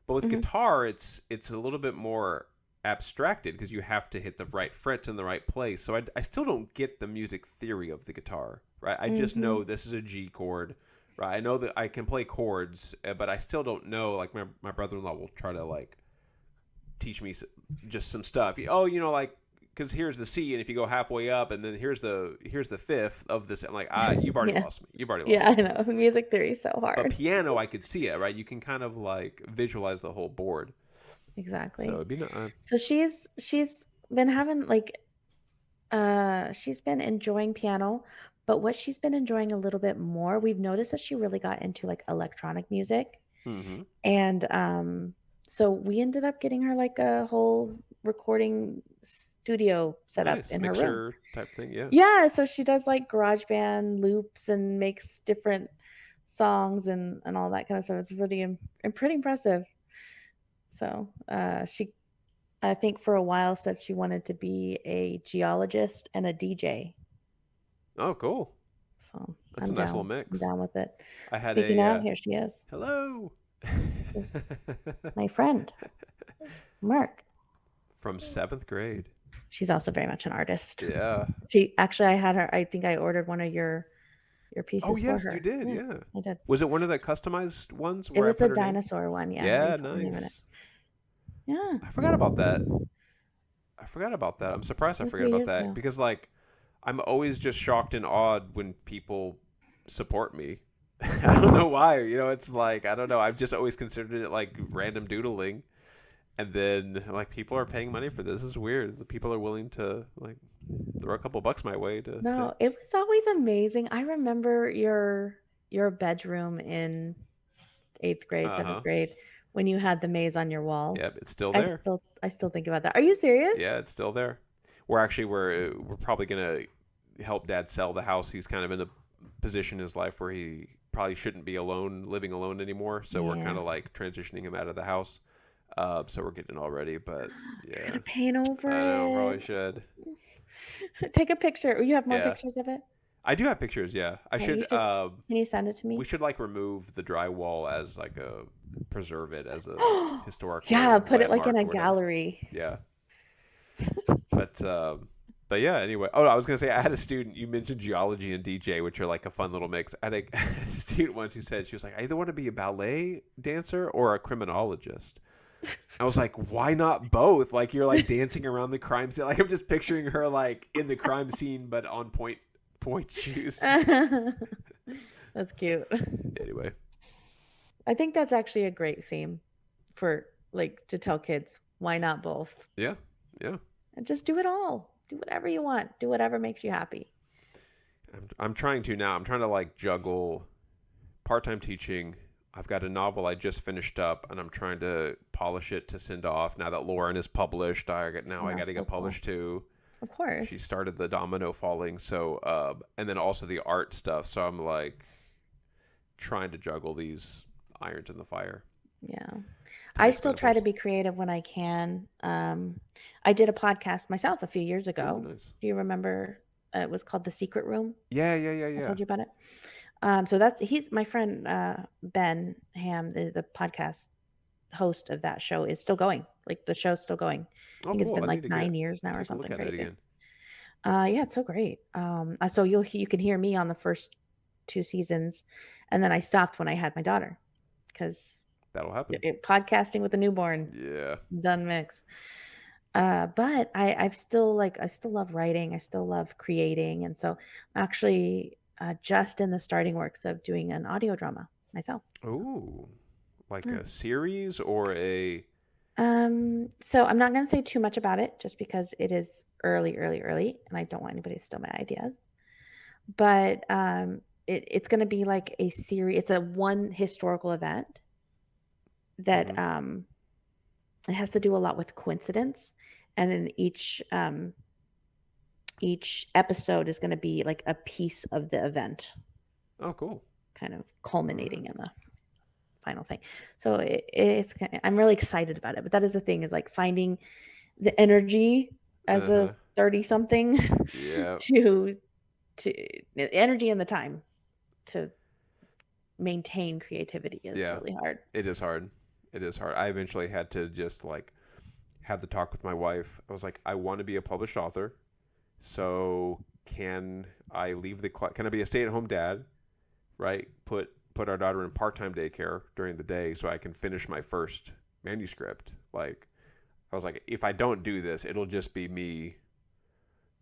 but with Hmm. guitar it's a little bit more abstracted because you have to hit the right frets in the right place. So I still don't get the music theory of the guitar, right? I just Hmm. know this is a G chord, right? I know that I can play chords, but I still don't know. Like my brother-in-law will try to like teach me just some stuff. Oh, like because here's the C, and if you go halfway up, and then here's the fifth of this, I'm like, you've already Yeah. lost me. You've already Yeah, lost I me. know. Music theory is so But hard. piano, I could see it, right? You can kind of like visualize the whole board. So Exactly. it'd be So she's been having like she's been enjoying piano, but what she's been enjoying a little bit more, we've noticed that she really got into like electronic music. mm-hmm. And so we ended up getting her like a whole recording studio set up Nice in her room. mixer type thing. Yeah. Yeah, so she does like garage band loops and makes different songs and all that kind of stuff. It's really pretty impressive. So she, I think for a while said she wanted to be a geologist and a DJ. Oh, cool. So That's a I'm nice little down. I'm mix. down with it. I had Speaking a of, here she is. hello This is my friend, Mark. from 7th grade. She's also very much an artist. Yeah. She actually, I had her. I think I ordered one of your Oh pieces for yes, you her. did. Yeah, Yeah. I did. Was it one of the customized ones It where I was a put her name? dinosaur one. Yeah, where you Yeah, put my name in it. nice. Yeah, I forgot about that. I'm surprised I it was a forgot few about years that ago. because like I'm always just shocked and awed when people support me. I don't know why. It's like I don't know. I've just always considered it like random doodling, and then like people are paying money for this. This is weird. The people are willing to like throw a couple bucks my way to say, No, it was always amazing. I remember your bedroom in 8th grade, uh 7th huh, grade, when you had the maze on your wall. yeah, it's still there. I still think about that. Are you serious? Yeah, it's still there. We're probably gonna help Dad sell the house. He's kind of in a position in his life where he probably shouldn't be living alone anymore. So we're kind Yeah. of like transitioning him out of the house. So we're getting it all ready. But I yeah, gotta paint over I know it. probably should. Take a picture. You have more Yeah, pictures of it? I do have pictures. Yeah, I Yeah, you should. should. Can you send it to We me? should like remove the drywall as like a preserve it as a Yeah, historical put it like in landmark a or whatever. gallery. Yeah. But yeah. Anyway, I was gonna say I had a student. You mentioned geology and DJ, which are like a fun little mix. I had a student once who said she was like, I either want to be a ballet dancer or a criminologist. I was like, why not both? Like you're like dancing around the crime scene. Like I'm just picturing her like in the crime scene, but on point shoes. That's cute. Anyway, I think that's actually a great theme for like to tell kids. Why not both? yeah, yeah. And just do it all. Do whatever you want. Do whatever makes you happy. I'm trying to now. I'm trying to like juggle part-time teaching. I've got a novel I just finished up, and I'm trying to polish it to send off. Now that Lauren is published, I got Oh, to that's so get cool. published too. Of She course. started the domino falling, so and then also the art stuff. So I'm like trying to juggle these irons in the fire. Yeah. I Public still try to metaphors. be creative when I can. I did a podcast myself a few years Oh, ago. nice. Do you remember? It was called The Secret Room. Yeah, I yeah. told you about it. So he's my friend Ben Ham, the podcast host of that show is still going. Like the show's still going. I Oh, think it's cool. been I need like to 9 years now or take a look something at it crazy. again. Yeah, it's so great. So you can hear me on the first 2 seasons, and then I stopped when I had my daughter because That'll happen. podcasting with a newborn Yeah. done mix. But I've still like I still love writing. I still love creating, and so I'm actually just in the starting works of doing an audio drama myself. Oh, like Yeah. a series or a. So I'm not going to say too much about it just because it is early, and I don't want anybody to steal my ideas. But it's going to be like a series. It's a one historical event that Mhm. it has to do a lot with coincidence, and then each episode is going to be like a piece of the event, Oh, cool. kind of All culminating right. in the final thing. So I'm really excited about it. But that is the thing is like finding the energy as a Uh-huh. 30 something Yeah. to the energy and the time to maintain creativity is Yeah. really hard. It is hard. It is hard. I eventually had to just like have the talk with my wife. I was like, I want to be a published author. So can I leave the can I be a stay-at-home dad, right? Put our daughter in part-time daycare during the day so I can finish my first manuscript. Like I was like, if I don't do this, it'll just be me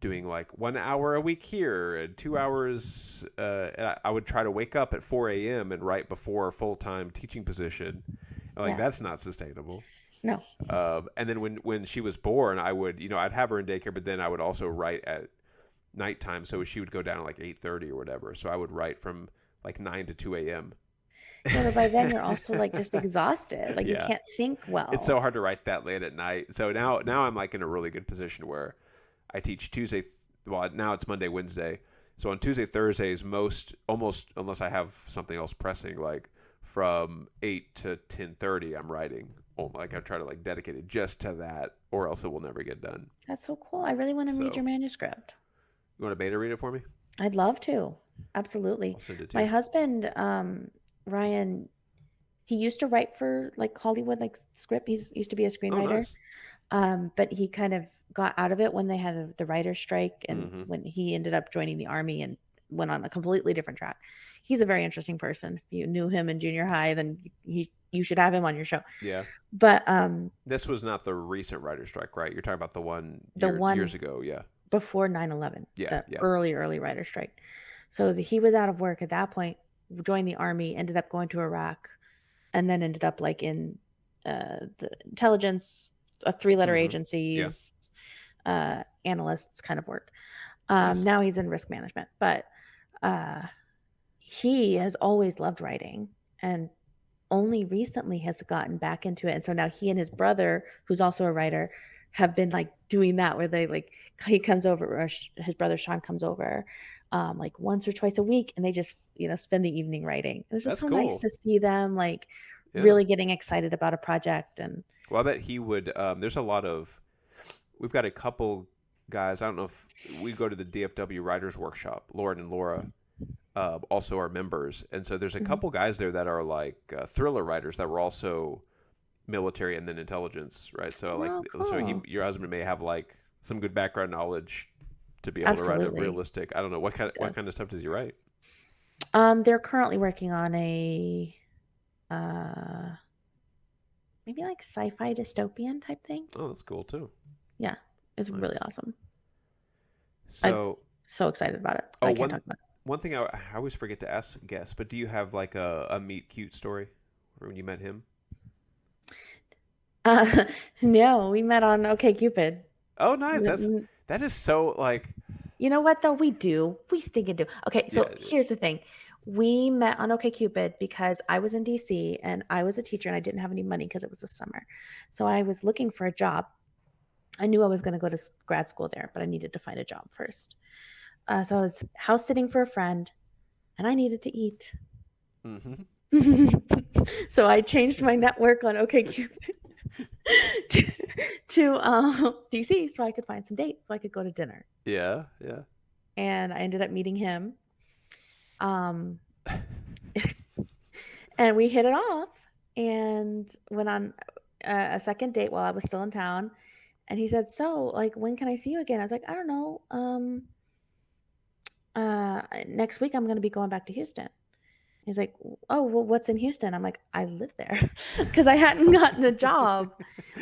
doing like 1 hour a week here and 2 hours. And I would try to wake up at 4 a.m. and write before a full time teaching position. And like Yeah. that's not sustainable. No. And then when she was born, I would I'd have her in daycare, but then I would also write at nighttime, so she would go down at like 8:30 or whatever. So I would write from like 9 to 2 a.m. Yeah, but by then you're also like just exhausted. Like you Yeah, can't think it's well. so hard to write that late at night. So now I'm like in a really good position where I teach Tuesday. Well, now it's Monday, Wednesday. So on Tuesday, Thursdays, most almost unless I have something else pressing, like from 8 to 10:30, I'm writing. Like I try to like dedicate it just to that, or else it will never get done. That's so cool. I really want to read So your manuscript. you want to beta read it for me? I'd love to. Absolutely. I'll send it to My you. husband, Ryan, he used to write for like Hollywood, like script. He's used to be a Oh, screenwriter. nice. But he kind of got out of it when they had the writer's strike and Mm-hmm. when he ended up joining the army and went on a completely different track. He's a very interesting person. If you knew him in junior high, then you should have him on your show. Yeah. But This was not the recent writer strike, right? You're talking about the one the years one ago. Yeah. before 9/11, Yeah. the Yeah. early writer strike. So he was out of work at that point, joined the army, ended up going to Iraq, and then ended up like in the intelligence, three-letter Mm-hmm. Yeah. agencies, analysts kind of work. Nice. Now he's in risk management, but uh, he has always loved writing and only recently has gotten back into it. And so now he and his brother, who's also a writer, have been like doing that where they like he comes over, or his brother Sean comes over, like once or twice a week, and they just spend the evening writing. It was just That's so nice cool. to see them like Yeah. really getting excited about a project. And Well, I bet he would. There's a lot of. We've got a couple guys. I don't know if we go to the DFW Writers Workshop. Lauren and Laura also are members, and so there's a Mhm. couple guys there that are like thriller writers that were also military and then intelligence, right? So like, Oh, so cool. your husband may have like some good background knowledge to be able to write a Absolutely. realistic. I don't know what Does. kind of stuff does he write? They're currently working on a uh maybe like sci-fi dystopian type thing. Oh, that's cool too. Yeah, it's really Nice. awesome. I'm So, so excited about it, but oh, I can't talk about one thing I always forget to ask guests, but do you have like a meet cute story when you met him? it. No, we met on OkCupid. Oh, nice. N- That is so like You know what though? We do. We stinking do. Okay, yeah. so here's the thing. We met on OkCupid because I was in DC and I was a teacher and I didn't have any money because it was the summer. So I was looking for a job. I knew I was going to go to grad school there, but I needed to find a job first. So I was house sitting for a friend and I needed to eat. Mm-hmm. So I changed my network on OkCupid to, to DC so I could find some dates so I could go to dinner. Yeah, yeah. And I ended up meeting him. Um, and we hit it off and went on a second date while I was still in town. And he said, "So, like, when can I see you again?" I was like, "I don't know. Next week I'm going to be going back to Houston." He's like, "Oh, well, what's in Houston?" I'm like, "I live there," because I hadn't gotten a job.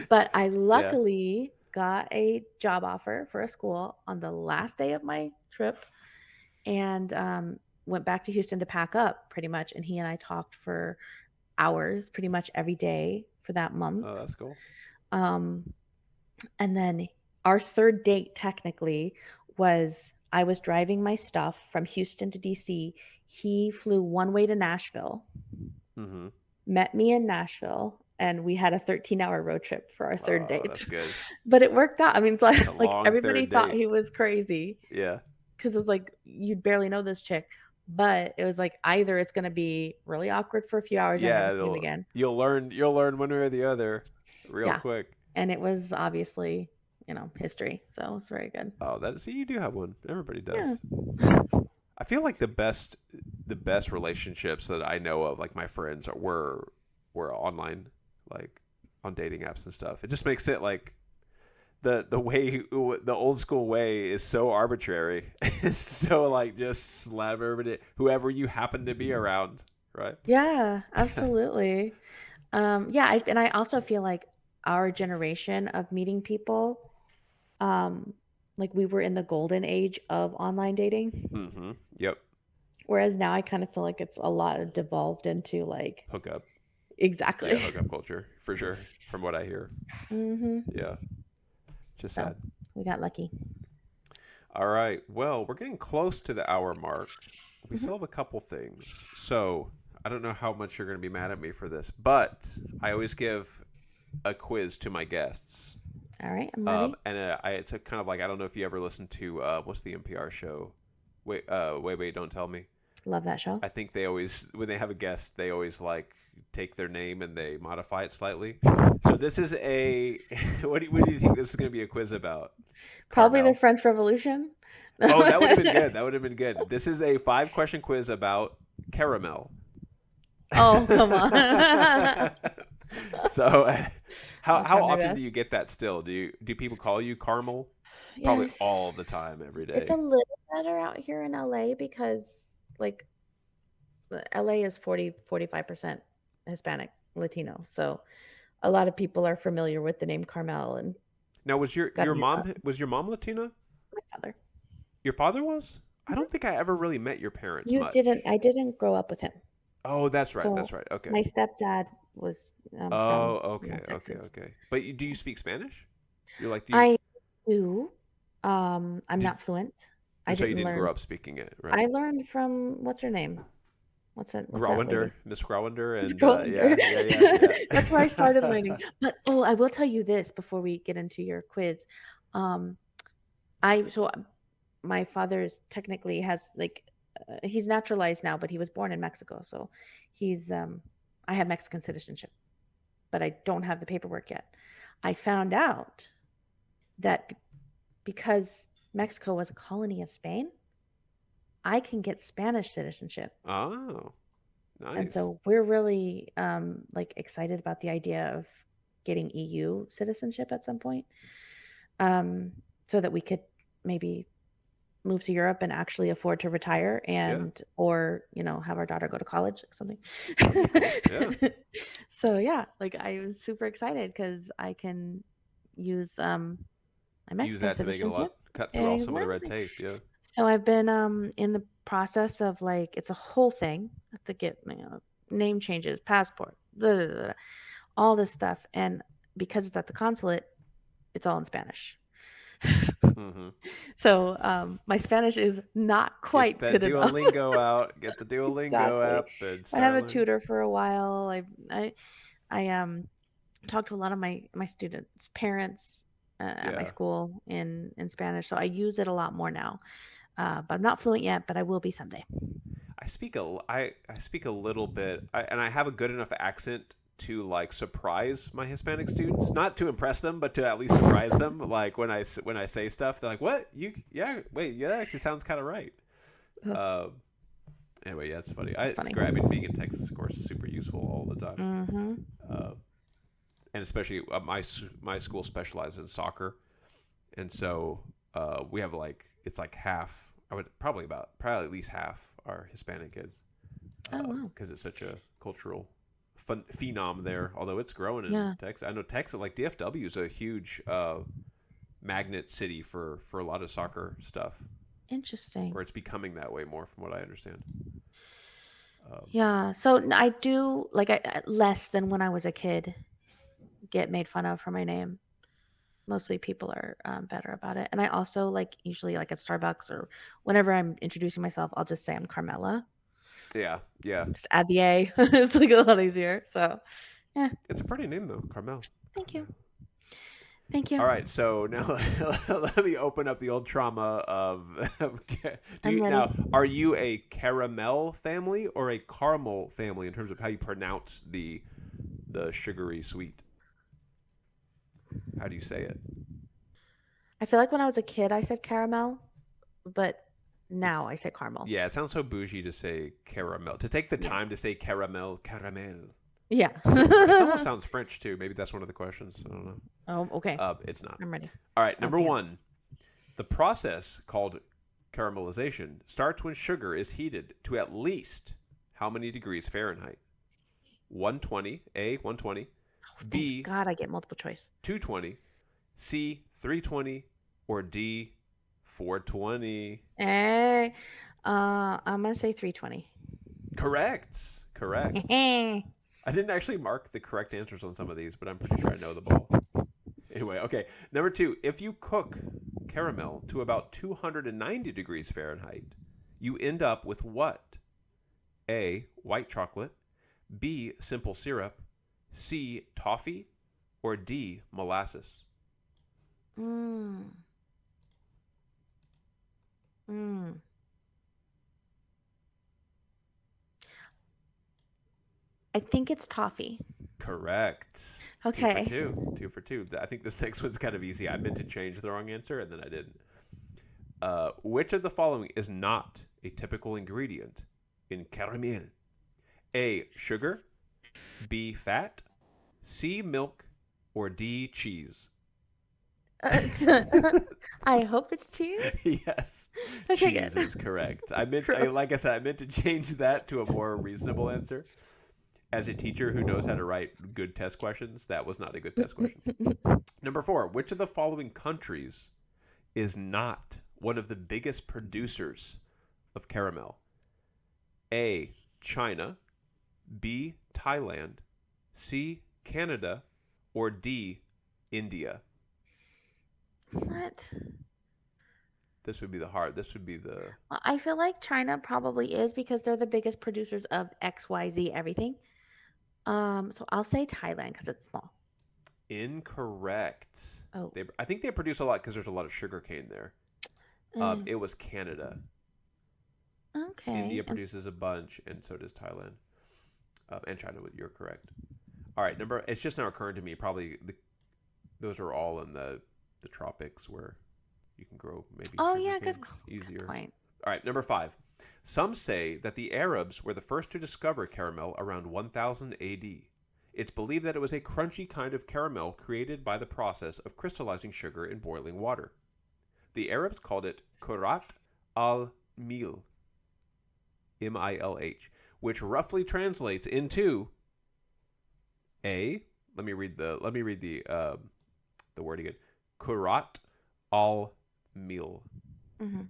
But I Yeah. luckily got a job offer for a school on the last day of my trip and went back to Houston to pack up pretty much. And he and I talked for hours pretty much every day for that month. Oh, that's cool. Um, and then our third date technically was I was driving my stuff from Houston to DC. He flew one way to Nashville, Mm-hmm. met me in Nashville, and we had a 13-hour road trip for our third Oh, date. that's good. But it worked out. I mean, it's It's a like long everybody third thought date. he was crazy Yeah. because it's like you barely know this chick. But it was like either it's going to be really awkward for a few hours and Yeah, never see him again. you'll learn one way or the other real Yeah. quick. And it was obviously, history. So it was very good. Oh, that see, you do have one. Everybody Yeah. does. I feel like the best relationships that I know of, like my friends, were online, like on dating apps and stuff. It just makes it like the way the old school way is so arbitrary. It's so like just slap everybody, whoever you happen to be around, right? Yeah, absolutely. And I also feel like our generation of meeting people, um, like we were in the golden age of online dating. Mm-hmm. Yep. Whereas now I kind of feel like it's a lot of devolved into like Hookup. Yeah, exactly. hookup culture for sure. From what I hear. Mm-hmm. Yeah. Just So sad. we got lucky. All right. Well, we're getting close to the hour mark. We Hmm. still have a couple things. So I don't know how much you're going to be mad at me for this, but I always give a quiz to my guests. All right, I'm ready. It's a kind of like, I don't know if you ever listened to what's the NPR show? Wait, don't tell me. Love that show. I think they always, when they have a guest, they always like take their name and they modify it slightly. So this is a what do you think this is going to be a quiz about, Probably the Carmel? French Revolution. Oh, that would have been good. That would have been good. This is a 5 question quiz about caramel. Oh, come on. So, how I'll try my often do best. you get that still? Do people call you Carmel? Probably Yes. all the time, every It's a day. little better out here in LA because like LA is 45% Hispanic, Latino. So a lot of people are familiar with the name Carmel and Now, was your got a your new mom was your mom Latina? my father. Your father was? I Mhm. don't think I ever really met your parents You didn't, much. I didn't grow up with him. Oh, that's right. So That's right. Okay. my stepdad was Oh, from okay, okay, Texas. okay. But do you speak Spanish? You like do you? I do. I'm Did not fluent. I so you didn't didn't grow learn. up speaking it, right? I learned from what's her name? What's that Growender, lady? Miss Growender, It's and Goldberg. yeah, yeah, yeah, That's where I started learning. yeah. But oh, I will tell you this before we get into your quiz. Um, I so my father is technically has like he's naturalized now, but he was born in Mexico, so he's I have Mexican citizenship, but I don't have the paperwork yet. I found out that because Mexico was a colony of Spain, I can get Spanish citizenship. Oh, And nice. so we're really like excited about the idea of getting EU citizenship at some point, um, so that we could maybe move to Europe and actually afford to retire Yeah, and or have our daughter go to college or something. that'd be cool. Yeah, So yeah, like I was super excited because I can use my use Mexican that to make it a citizenship. lot, cut through all some of the red Exactly. tape. Yeah. So I've been in the process of like it's a whole thing. I have to get name changes, passport, blah, blah, blah, all this stuff, and because it's at the consulate, it's all in Spanish. Mm-hmm. So my Spanish is not Get quite that good enough. Duolingo out. Get the Duolingo Exactly. app and I had start a learning. tutor for a while. I talked to a lot of my students' parents at my Yeah. school in Spanish, so I use it a lot more now. But I'm not fluent yet, but I will be someday. I speak a little bit, and I have a good enough accent to like surprise my Hispanic students, not to impress them, but to at least surprise them. Like when I say stuff, they're like, "What? You? Yeah, wait, yeah, that actually sounds kind of right." Ugh, Uh, anyway, yeah, it's funny. that's It's funny. great. I mean, being in Texas, of course, is super useful all the time, Mm-hmm. uh, and especially my school specializes in soccer, and so we have like it's like half. I would probably at least half are Hispanic kids Oh wow. because it's such a cultural phenom there. Although it's growing in Yeah. Texas, I know Texas like DFW is a huge magnet city for a lot of soccer stuff, Interesting. or it's becoming that way more, from what I understand. Um, Yeah. So I do like less than when I was a kid get made fun of for my name. Mostly people are better about it. And I also like usually like at Starbucks or whenever I'm introducing myself, I'll just say I'm Carmela. yeah, yeah, Just add the A. It's like a lot easier. So yeah. it's a pretty name though, Carmel. Thank you. Carmel. Thank All you. right, so now let me open up the old trauma of do I'm you ready. now are you a caramel family or a caramel family in terms of how you pronounce the sugary sweet? How do you say it? I feel like when I was a kid, I said caramel, but now It's I say caramel. yeah, it sounds so bougie to say caramel. To take the Yeah. time to say caramel, caramel. Yeah. It almost sounds French too. Maybe that's one of the questions. I don't know. Oh, okay. It's not. I'm ready. All right, Oh, number damn. one. The process called caramelization starts when sugar is heated to at least how many degrees Fahrenheit? 120, A, 120, Oh, thank B, God I get multiple choice. 220, C, 320, or D, 420. Eh, I'm gonna say 320. Correct. Correct. I didn't actually mark the correct answers on some of these, but I'm pretty sure I know them all. Anyway, okay. Number two, if you cook caramel to about 290 degrees Fahrenheit, you end up with what? A. White chocolate. B. Simple syrup. C. Toffee. Or D. Molasses. Mm, mm. I think it's toffee. Correct. Two for Okay. two. Two for two. I think this next one's kind of easy. I meant to change the wrong answer and then I didn't. Which of the following is not a typical ingredient in caramel? A. Sugar. B. Fat. C. Milk. Or D. Cheese. I hope it's cheese. Yes, Okay, cheese good. is correct. I meant, Gross. like I said, I meant to change that to a more reasonable answer. As a teacher who knows how to write good test questions, that was not a good test question. Number four, which of the following countries is not one of the biggest producers of caramel? A. China. B. Thailand. C. Canada. Or D. India. What? This would be the hard. This would be the Well, I feel like China probably is because they're the biggest producers of XYZ everything. So I'll say Thailand because it's small. incorrect. Oh, I think they produce a lot because there's a lot of sugar cane there. mm, It was Canada. India okay. And produces a bunch, and so does Thailand. And China. You're correct. All right, number. It's just now occurring to me. Probably those are all in the tropics where you can grow maybe oh yeah, sugarcane good easier. point. All right, number five. Some say that the Arabs were the first to discover caramel around 1000 AD. It's believed that it was a crunchy kind of caramel created by the process of crystallizing sugar in boiling water. The Arabs called it kurat al-mil, M-I-L-H, which roughly translates into a. Let me read the word again. Kurat al-mil, Hmm.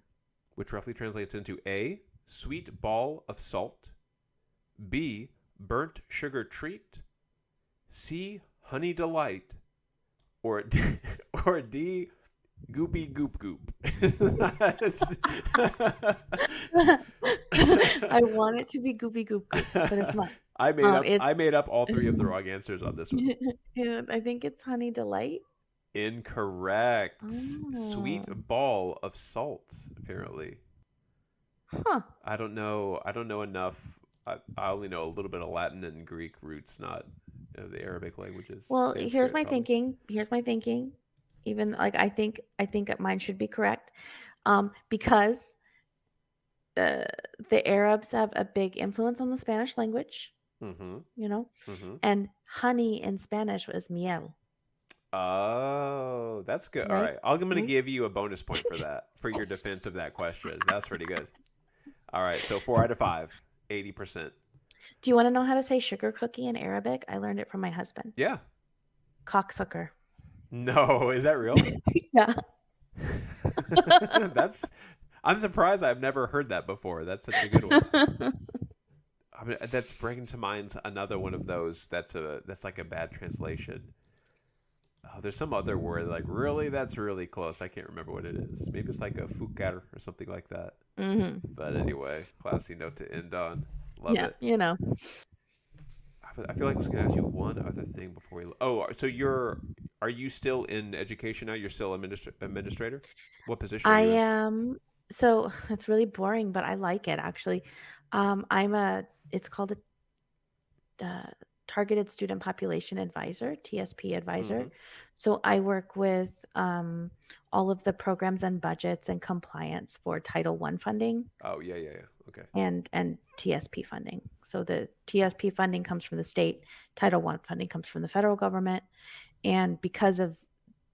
which roughly translates into A. Sweet ball of salt. B. Burnt sugar treat. C. Honey delight. Or D, or D. Goopy goop goop. I want it to be goopy goop goop, but it's not. I It's made up all three of the wrong answers on this one. yeah, I think it's honey delight. Incorrect. Sweet Oh, ball of salt, apparently. huh. I don't know enough. I only know a little bit of Latin and Greek roots, not the Arabic languages. Well, here's Sanskrit, my probably. thinking. Here's my thinking. Even like I think mine should be correct. Because the the Arabs have a big influence on the Spanish language, Mm-hmm. you know, Mm-hmm. and honey in Spanish was miel, Oh, that's good. All right? right. I'm going to Right? give you a bonus point for that, for your Yes. defense of that question. That's pretty good. All right. So 4 out of 5, 80%. Do you want to know how to say sugar cookie in Arabic? I learned it from my husband. Yeah. Cocksucker. No, is that real? Yeah. That's, I'm surprised I've never heard that before. That's such a good one. I mean, that's bringing to mind another one of those that's like a bad translation. Oh, there's some other word like really that's really close. I can't remember what it is. Maybe it's like a fukar or something like that. Hmm. But anyway, classy note to end on. Love Yeah, it. you know. I feel like I was going to ask you one other thing before we. Oh, so are you still in education now? You're still administrator. What position are I you in? am so it's really boring, but I like it actually. I'm a it's called a targeted student population advisor, TSP advisor. Mm-hmm. So I work with all of the programs and budgets and compliance for Title One funding Oh yeah, yeah, yeah. Okay. and TSP funding. So the TSP funding comes from the state, Title One funding comes from the federal government, and because of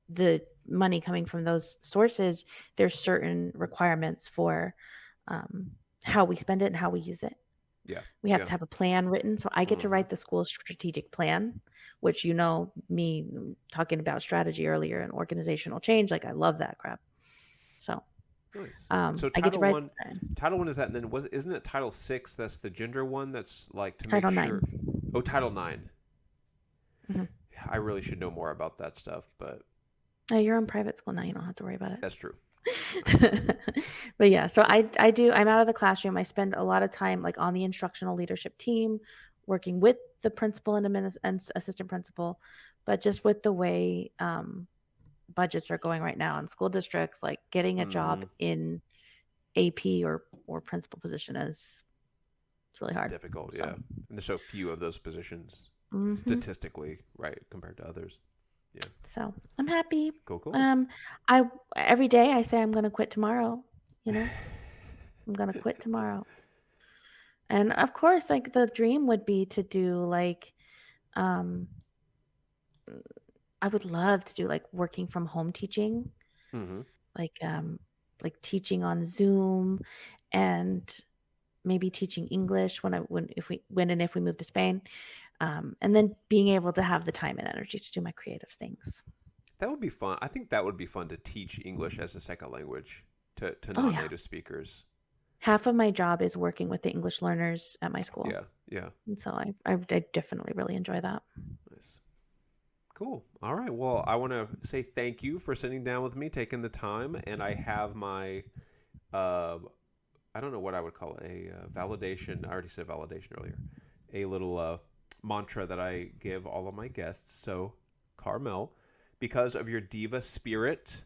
the money coming from those sources, there's certain requirements for um, how we spend it and how we use it. Yeah, We have yeah. to have a plan written. So I get to Mm-hmm. write the school's strategic plan, which me talking about strategy earlier and organizational change, like I love that crap. So Nice. So I get to Title write One, Title One is that, and then isn't it Title Six? That's the gender one. That's like to make Title sure. 9. Oh, Title Nine. Mm-hmm. I really should know more about that stuff, but You're in private school now. You don't have to worry about it. that's true. But yeah, so I do. I'm out of the classroom. I spend a lot of time like on the instructional leadership team, working with the principal and assistant principal, but just with the way budgets are going right now in school districts, like getting a job in AP or principal position it's really hard. Difficult, So. yeah. And there's so few of those positions statistically, right, compared to others. Yeah. So I'm happy. Cool. I every day I say I'm gonna quit tomorrow. I'm gonna quit tomorrow. And of course, like the dream would be to do like, I would love to do like working from home teaching, Mm-hmm. like teaching on Zoom, and maybe teaching English if we move to Spain, and then being able to have the time and energy to do my creative things. That would be fun. I think that would be fun to teach English as a second language to Oh yeah. non-native speakers. Half of my job is working with the English learners at my school. Yeah. And so I definitely really enjoy that. Nice. Cool. All right. Well, I want to say thank you for sitting down with me, taking the time, and I have my, I don't know what I would call it, a validation. I already said validation earlier. A little mantra that I give all of my guests. So, Carmel, because of your diva spirit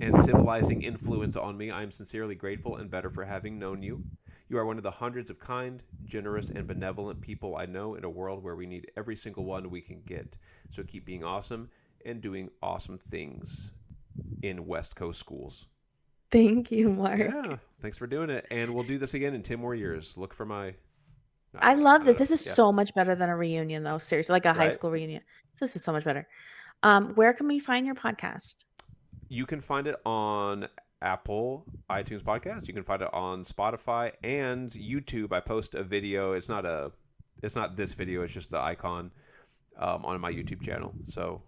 and civilizing influence on me, I am sincerely grateful and better for having known you. You are one of the hundreds of kind, generous, and benevolent people I know in a world where we need every single one we can get. So keep being awesome and doing awesome things in West Coast schools. Thank you, Mark. Yeah, thanks for doing it. And we'll do this again in 10 more years. Look for my... I love this. This is so much better than a reunion, though. Seriously, like a high school reunion. This is so much better. Where can we find your podcast? You can find it on Apple iTunes Podcast. You can find it on Spotify and YouTube. I post a video. It's not this video. It's just the icon on my YouTube channel. So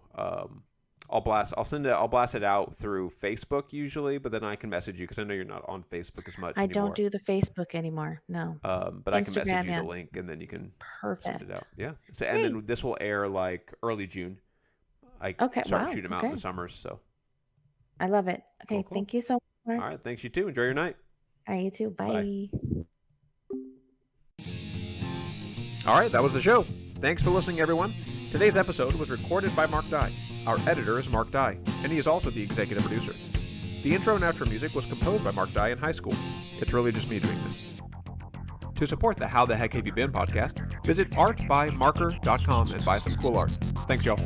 I'll blast it out through Facebook usually, but then I can message you because I know you're not on Facebook as much. I don't do the Facebook anymore. No. But Instagram, I can message you the link and then you can send it out. Yeah. So, and then this will air like early June. I start shooting them out in the summers. So. I love it. Okay. Cool. Thank you so much. All right. Thanks, you too. Enjoy your night. All right. You too. Bye. All right. That was the show. Thanks for listening, everyone. Today's episode was recorded by Mark Dye. Our editor is Mark Dye, and he is also the executive producer. The intro and outro music was composed by Mark Dye in high school. It's really just me doing this. To support the How the Heck Have You Been podcast, visit artbymarker.com and buy some cool art. Thanks, y'all.